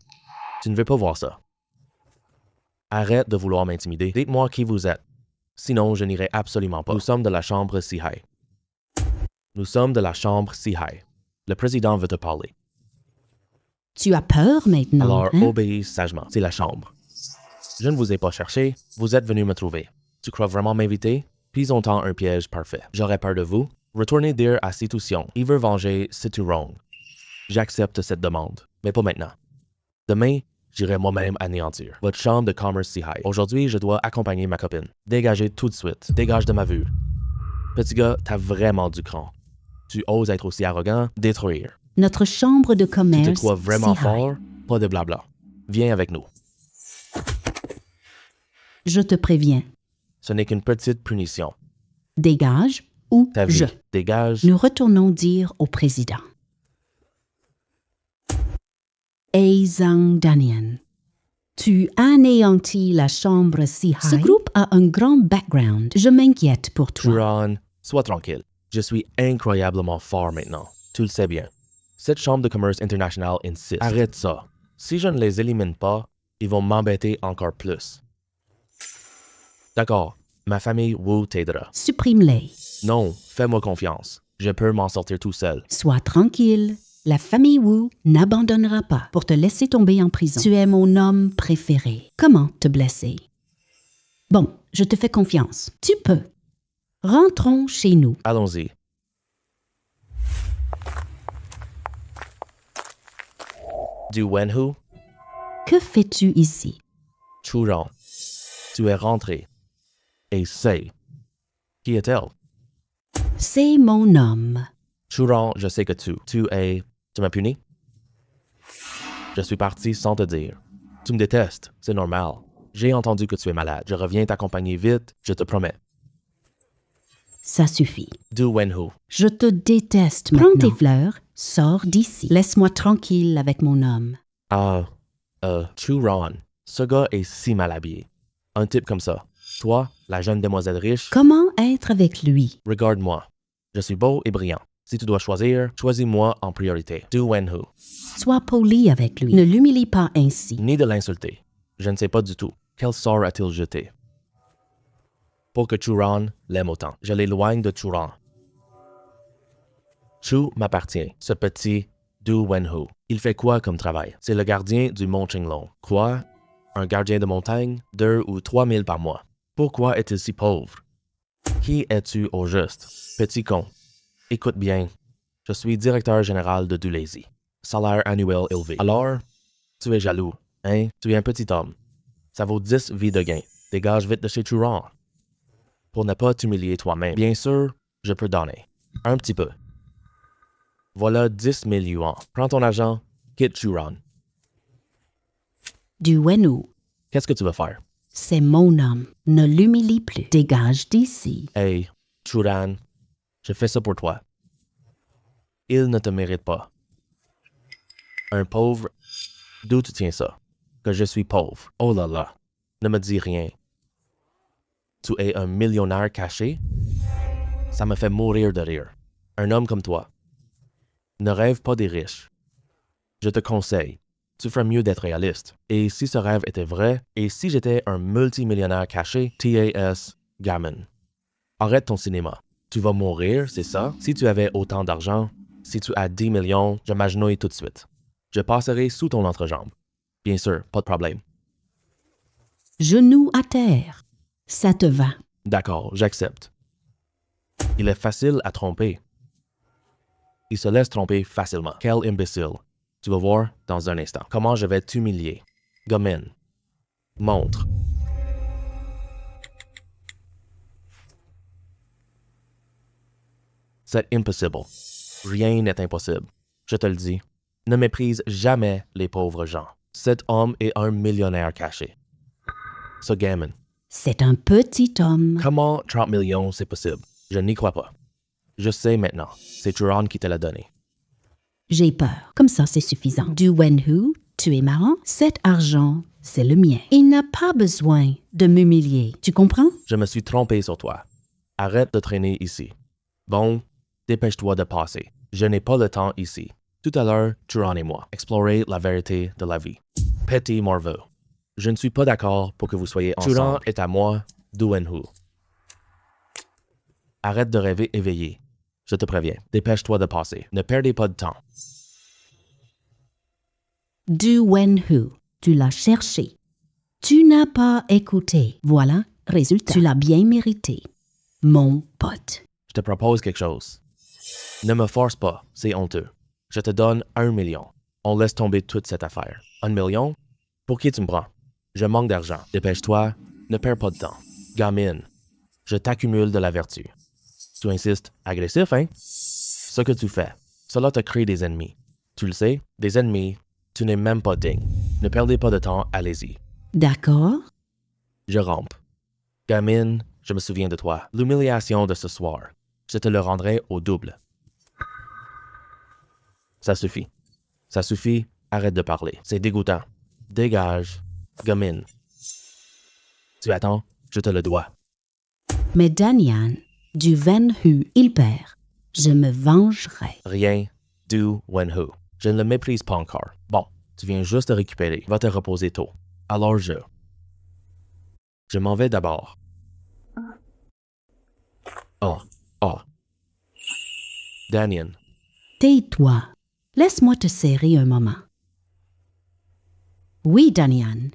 S1: Tu ne veux pas voir ça. Arrête de vouloir m'intimider. Dites-moi qui vous êtes. Sinon, je n'irai absolument pas. Nous sommes de la chambre Sihai. Nous sommes de la chambre Sihai. Le président veut te parler.
S2: Tu as peur maintenant,
S1: Alors,
S2: hein?
S1: obéis sagement. C'est la chambre. Je ne vous ai pas cherché. Vous êtes venu me trouver. Tu crois vraiment m'inviter? Puis on tend un piège parfait. J'aurais peur de vous. Retournez dire à Sitution. Il veut venger Siturong. J'accepte cette demande, mais pas maintenant. Demain, j'irai moi-même anéantir votre chambre de commerce Sihai. Aujourd'hui, je dois accompagner ma copine. Dégagez tout de suite. Dégage de ma vue. Petit gars, t'as vraiment du cran. Tu oses être aussi arrogant, détruire.
S2: Notre chambre de commerce...
S1: Tu te crois vraiment
S2: Sihai.
S1: fort? Pas de blabla. Viens avec nous.
S2: Je te préviens.
S1: Ce n'est qu'une petite punition.
S2: Dégage ou
S1: Ta vie.
S2: je.
S1: Dégage.
S2: Nous retournons dire au président. Hey Zhang Danian, tu anéantis la chambre Sihai. Ce groupe a un grand background. Je m'inquiète pour toi.
S1: Churan, sois tranquille. Je suis incroyablement fort maintenant. Tu le sais bien. Cette chambre de commerce internationale insiste. Arrête ça. Si je ne les élimine pas, ils vont m'embêter encore plus. D'accord, ma famille Wu t'aidera.
S2: Supprime-les.
S1: Non, fais-moi confiance. Je peux m'en sortir tout seul.
S2: Sois tranquille. La famille Wu n'abandonnera pas pour te laisser tomber en prison. Tu es mon homme préféré. Comment te blesser? Bon, je te fais confiance. Tu peux. Rentrons chez nous.
S1: Allons-y. Du Wenhu,
S2: Que fais-tu ici?
S1: Churan. Tu es rentré. Et c'est. Qui est-elle?
S2: C'est mon homme.
S1: Churan, je sais que tu es... Tu m'as puni? Je suis parti sans te dire. Tu me détestes, c'est normal. J'ai entendu que tu es malade. Je reviens t'accompagner vite, je te promets.
S2: Ça suffit.
S1: Du Wenhu.
S2: Je te déteste maintenant. Prends tes fleurs, sors d'ici. Laisse-moi tranquille avec mon homme.
S1: Churan. Ce gars est si mal habillé. Un type comme ça. Toi, la jeune demoiselle riche,
S2: Comment être avec lui?
S1: regarde-moi. Je suis beau et brillant. Si tu dois choisir, choisis-moi en priorité. Du Wenhu.
S2: Sois poli avec lui. Ne l'humilie pas ainsi.
S1: Ni de l'insulter. Je ne sais pas du tout. Quel sort a-t-il jeté? Pour que Churan l'aime autant. Je l'éloigne de Churan. Chu m'appartient, ce petit Du Wenhu. Il fait quoi comme travail? C'est le gardien du Mont Qinglong. Quoi? Un gardien de montagne? 2 ou 3 000 par mois. Pourquoi est-il si pauvre? Qui es-tu au juste? Petit con. Écoute bien. Je suis directeur général de Dulazy. Salaire annuel élevé. Alors, tu es jaloux, hein? Tu es un petit homme. Ça vaut 10 vies de gain. Dégage vite de chez Churan. Pour ne pas t'humilier toi-même. Bien sûr, je peux donner. Un petit peu. Voilà 10 000 yuan. Prends ton argent, quitte Churan.
S2: Du Wenhu,
S1: Qu'est-ce que tu veux faire?
S2: c'est mon homme. Ne l'humilie plus. Dégage d'ici.
S1: Hey, Churan, je fais ça pour toi. Il ne te mérite pas. Un pauvre, d'où tu tiens ça? Que je suis pauvre. Oh là là, ne me dis rien. Tu es un millionnaire caché? Ça me fait mourir de rire. Un homme comme toi. Ne rêve pas des riches. Je te conseille, tu ferais mieux d'être réaliste. Et si ce rêve était vrai, et si j'étais un multimillionnaire caché, TAS Gammon. Arrête ton cinéma. Tu vas mourir, c'est ça? Si tu avais autant d'argent, si tu as 10 millions, je m'agenouille tout de suite. Je passerai sous ton entrejambe. Bien sûr, pas de problème.
S2: Genou à terre. Ça te va.
S1: D'accord, j'accepte. Il est facile à tromper. Il se laisse tromper facilement. Quel imbécile. Tu vas voir dans un instant. Comment je vais t'humilier. Gamine. Montre. C'est impossible. Rien n'est impossible. Je te le dis. Ne méprise jamais les pauvres gens. Cet homme est un millionnaire caché. Ce gamin.
S2: C'est un petit homme.
S1: Comment 30 millions c'est possible? Je n'y crois pas. Je sais maintenant. C'est Churan qui te l'a donné.
S2: J'ai peur. Comme ça, c'est suffisant. Du Wenhu, tu es marrant. Cet argent, c'est le mien. Il n'a pas besoin de m'humilier. Tu comprends?
S1: Je me suis trompé sur toi. Arrête de traîner ici. Bon, dépêche-toi de passer. Je n'ai pas le temps ici. Tout à l'heure, Churan et moi, explorer la vérité de la vie. Petit morveux. Je ne suis pas d'accord pour que vous soyez ensemble. Churan est à moi, Du Wenhu. Arrête de rêver éveillé. Je te préviens. Dépêche-toi de passer. Ne perdez pas de temps.
S2: Du Wenhu, tu l'as cherché. Tu n'as pas écouté. Voilà, résultat. Tu l'as bien mérité. Mon pote.
S1: Je te propose quelque chose. Ne me force pas, c'est honteux. Je te donne 1 million. On laisse tomber toute cette affaire. 1 million? Pour qui tu me prends? Je manque d'argent. Dépêche-toi, ne perds pas de temps. Gamine, je t'accumule de la vertu. Tu insistes, agressif, hein? Ce que tu fais, cela te crée des ennemis. Tu le sais, des ennemis, tu n'es même pas digne. Ne perdez pas de temps, allez-y.
S2: D'accord?
S1: Je rampe. Gamine, je me souviens de toi. L'humiliation de ce soir, je te le rendrai au double. Ça suffit. Ça suffit, arrête de parler. C'est dégoûtant. Dégage. Gamine. Tu attends, je te le dois.
S2: Mais Danyan, du Wenhu, il perd. Je me vengerai.
S1: Rien. Du Wenhu. Je ne le méprise pas encore. Bon, tu viens juste te récupérer. Va te reposer tôt. Alors je m'en vais d'abord. Oh. Danyan.
S2: Tais-toi. Laisse-moi te serrer un moment. Oui, Danian.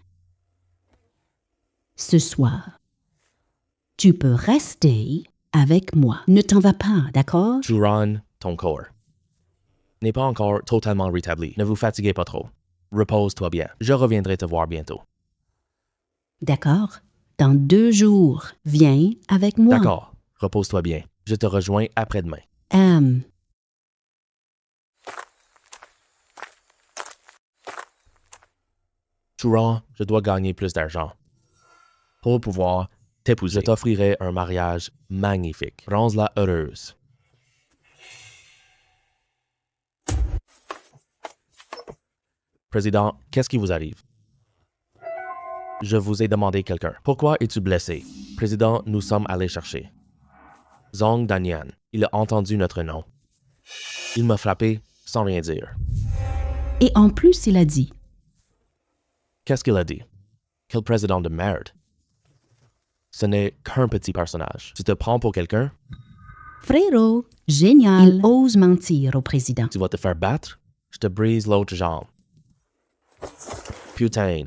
S2: Ce soir, tu peux rester avec moi. Ne t'en vas pas, d'accord?
S1: Juron, ton corps n'est pas encore totalement rétabli. Ne vous fatiguez pas trop. Repose-toi bien. Je reviendrai te voir bientôt.
S2: D'accord. Dans 2 jours, viens avec moi.
S1: D'accord. Repose-toi bien. Je te rejoins après-demain. Juron, je dois gagner plus d'argent. Pour pouvoir t'épouser, je t'offrirai un mariage magnifique. Rends-la heureuse. Président, qu'est-ce qui vous arrive? Je vous ai demandé quelqu'un. Pourquoi es-tu blessé? Président, nous sommes allés chercher Zong Danian. Il a entendu notre nom. Il m'a frappé sans rien dire.
S2: Et en plus, il a dit,
S1: Qu'est-ce qu'il a dit? Quel président de merde. Ce n'est qu'un petit personnage. Tu te prends pour quelqu'un?
S2: Frérot, génial. Il ose mentir au président.
S1: Tu vas te faire battre? Je te brise l'autre jambe. Putain.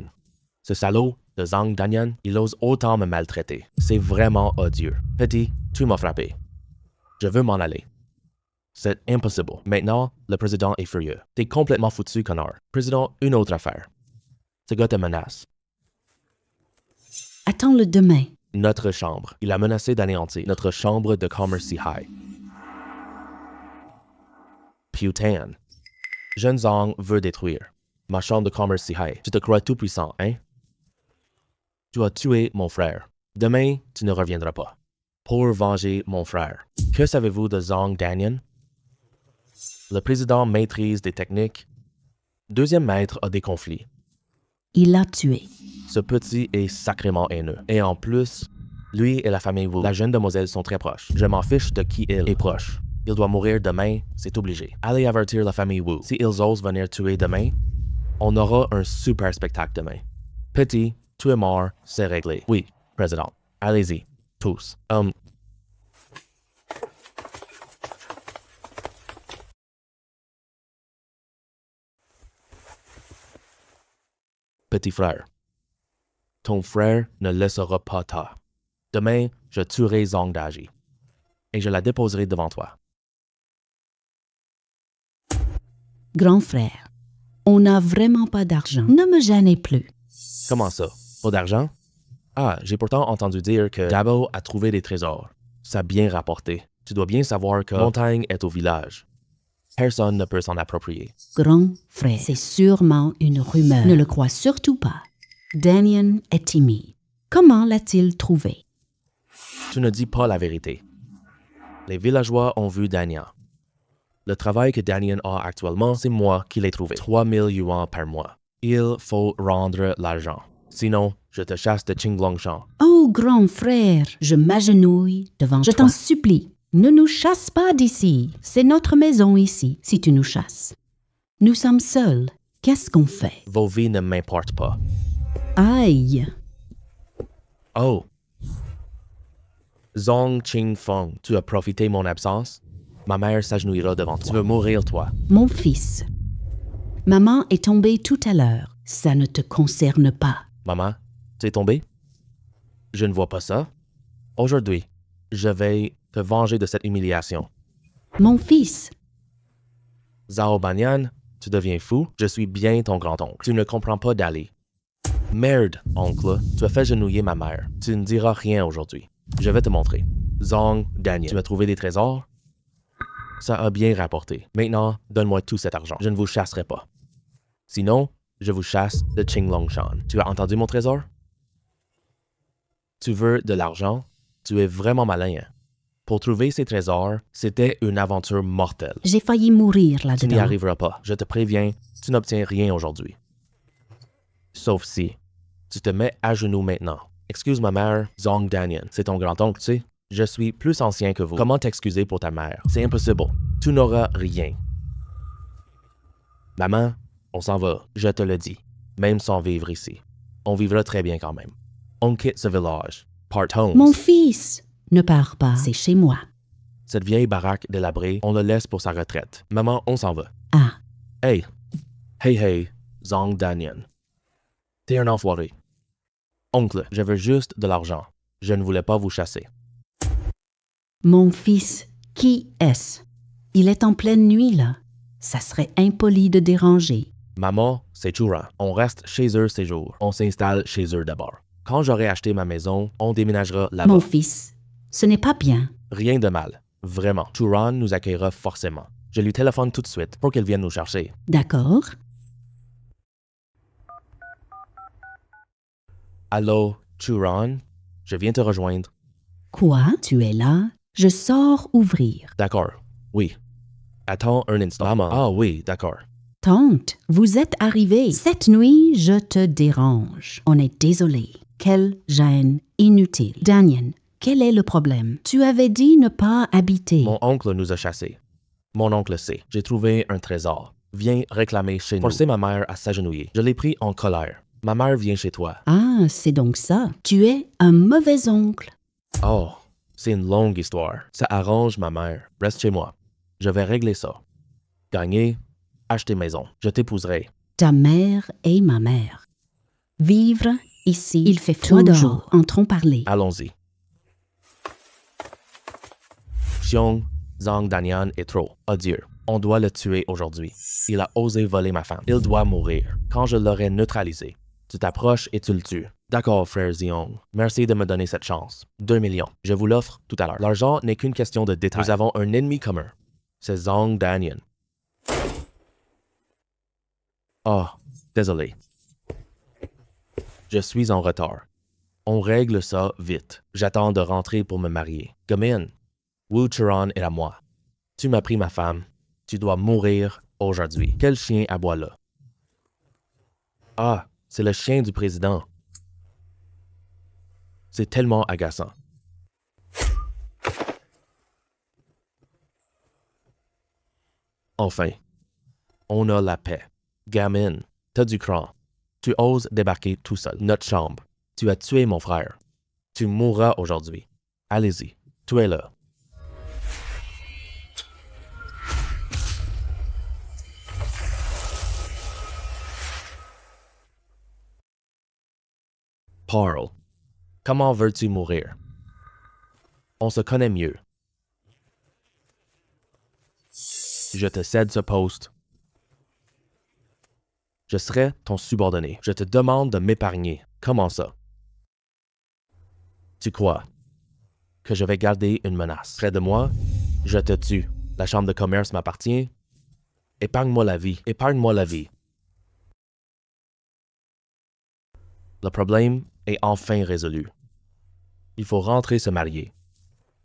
S1: Ce salaud de Zong Danian, il ose autant me maltraiter. C'est vraiment odieux. Petit, tu m'as frappé. Je veux m'en aller. C'est impossible. Maintenant, le président est furieux. T'es complètement foutu, connard. Président, une autre affaire. Ce gars te menace.
S2: Attends-le demain.
S1: Notre chambre. Il a menacé d'anéantir notre chambre de commerce high. Putain. Jeune Zong veut détruire ma chambre de commerce high. Tu te crois tout puissant, hein? Tu as tué mon frère. Demain, tu ne reviendras pas. Pour venger mon frère. Que savez-vous de Zong Danian? Le président maîtrise des techniques. Deuxième maître a des conflits.
S2: Il l'a tué.
S1: Ce petit est sacrément haineux. Et en plus, lui et la famille Wu, la jeune demoiselle, sont très proches. Je m'en fiche de qui il est proche. Il doit mourir demain, c'est obligé. Allez avertir la famille Wu. Si ils osent venir tuer demain, on aura un super spectacle demain. Petit, tu es mort, c'est réglé. Oui, président. Allez-y, tous. Petit frère. Ton frère ne laissera pas tard. Demain, je tuerai Zong Daji. Et je la déposerai devant toi.
S2: Grand frère, on n'a vraiment pas d'argent. Ne me gênez plus.
S1: Comment ça? Pas d'argent? Ah, j'ai pourtant entendu dire que Dabo a trouvé des trésors. Ça a bien rapporté. Tu dois bien savoir que Montagne est au village. Personne ne peut s'en approprier.
S2: Grand frère, c'est sûrement une rumeur. Ne le crois surtout pas. Danian est timide. Comment l'a-t-il trouvé?
S1: Tu ne dis pas la vérité. Les villageois ont vu Danian. Le travail que Danian a actuellement, c'est moi qui l'ai trouvé. 3000 yuan par mois. Il faut rendre l'argent. Sinon, je te chasse de Qinglongshan.
S2: Oh, grand frère, je m'agenouille devant toi. Je t'en supplie, ne nous chasse pas d'ici. C'est notre maison ici, si tu nous chasses. Nous sommes seuls. Qu'est-ce qu'on fait?
S1: Vos vies ne m'importent pas.
S2: Aïe!
S1: Oh! Zong Qingfeng, tu as profité de mon absence? Ma mère s'agenouillera devant toi. Tu veux mourir, toi?
S2: Mon fils, maman est tombée tout à l'heure. Ça ne te concerne pas.
S1: Maman, tu es tombée? Je ne vois pas ça. Aujourd'hui, je vais te venger de cette humiliation.
S2: Mon fils,
S1: Zhao Banyan, tu deviens fou? Je suis bien ton grand-oncle. Tu ne comprends pas d'aller. Merde, oncle, tu as fait genouiller ma mère. Tu ne diras rien aujourd'hui. Je vais te montrer. Zong Danian, tu as trouvé des trésors? Ça a bien rapporté. Maintenant, donne-moi tout cet argent. Je ne vous chasserai pas. Sinon, je vous chasse de Qinglongshan. Tu as entendu mon trésor? Tu veux de l'argent? Tu es vraiment malin. Hein? Pour trouver ces trésors, c'était une aventure mortelle.
S2: j'ai failli mourir
S1: Tu
S2: là-dedans.
S1: n'y arriveras pas. Je te préviens, tu n'obtiens rien aujourd'hui. Sauf si tu te mets à genoux maintenant. Excuse ma mère, Zong Danian. C'est ton grand-oncle, tu sais. Je suis plus ancien que vous. Comment t'excuser pour ta mère? C'est impossible. Tu n'auras rien. Maman, on s'en va, je te le dis. Même sans vivre ici. On vivra très bien quand même. On quitte ce village. Part home.
S2: Mon fils, ne pars pas. C'est chez moi.
S1: Cette vieille baraque délabrée, on le laisse pour sa retraite. Maman, on s'en va.
S2: Ah,
S1: Hey, hey, Zhang Danian. T'es un enfoiré. Oncle, je veux juste de l'argent. Je ne voulais pas vous chasser.
S2: Mon fils, qui est-ce? Il est en pleine nuit, là. Ça serait impoli de déranger.
S1: Maman, c'est Chura. On reste chez eux ces jours. On s'installe chez eux d'abord. Quand j'aurai acheté ma maison, on déménagera là-bas.
S2: Mon fils, ce n'est pas bien.
S1: Rien de mal. Vraiment. Turan nous accueillera forcément. Je lui téléphone tout de suite pour qu'elle vienne nous chercher.
S2: D'accord?
S1: Allô, Turan? Je viens te rejoindre.
S2: Quoi? Tu es là? Je sors ouvrir.
S1: D'accord. Oui. Attends un instant. Maman. Ah oui, d'accord.
S2: Tante, vous êtes arrivée. Cette nuit, je te dérange. On est désolé. Quelle gêne inutile. Daniel, quel est le problème? Tu avais dit ne pas habiter.
S1: Mon oncle nous a chassés. Mon oncle sait. J'ai trouvé un trésor. Viens réclamer chez nous. Forcer ma mère à s'agenouiller. Je l'ai pris en colère. Ma mère vient chez toi.
S2: Ah, c'est donc ça. Tu es un mauvais oncle.
S1: Oh, c'est une longue histoire. Ça arrange ma mère. Reste chez moi. Je vais régler ça. Gagner, acheter maison. Je t'épouserai.
S2: Ta mère est ma mère. Vivre ici, il fait froid dehors. Entrons parler.
S1: Allons-y. Xiong, Zhang Danian est trop. Adieu. On doit le tuer aujourd'hui. Il a osé voler ma femme. Il doit mourir. Quand je l'aurai neutralisé, tu t'approches et tu le tues. D'accord, frère Xiong. Merci de me donner cette chance. 2 millions. Je vous l'offre tout à l'heure. L'argent n'est qu'une question de détail. Nous avons un ennemi commun. C'est Zhang Danian. Oh, désolé. Je suis en retard. On règle ça vite. J'attends de rentrer pour me marier. Gamin, Wu Churan est à moi. Tu m'as pris ma femme. Tu dois mourir aujourd'hui. Quel chien aboie là? Ah, c'est le chien du président. C'est tellement agaçant. Enfin, on a la paix. Gamine, t'as du cran. Tu oses débarquer tout seul. Notre chambre. Tu as tué mon frère. Tu mourras aujourd'hui. Allez-y, tuez-le. Parle. Comment veux-tu mourir? On se connaît mieux. Je te cède ce poste. Je serai ton subordonné. Je te demande de m'épargner. Comment ça? Tu crois que je vais garder une menace près de moi? Je te tue. La chambre de commerce m'appartient. Épargne-moi la vie. Épargne-moi la vie. Le problème est enfin résolu. Il faut rentrer se marier.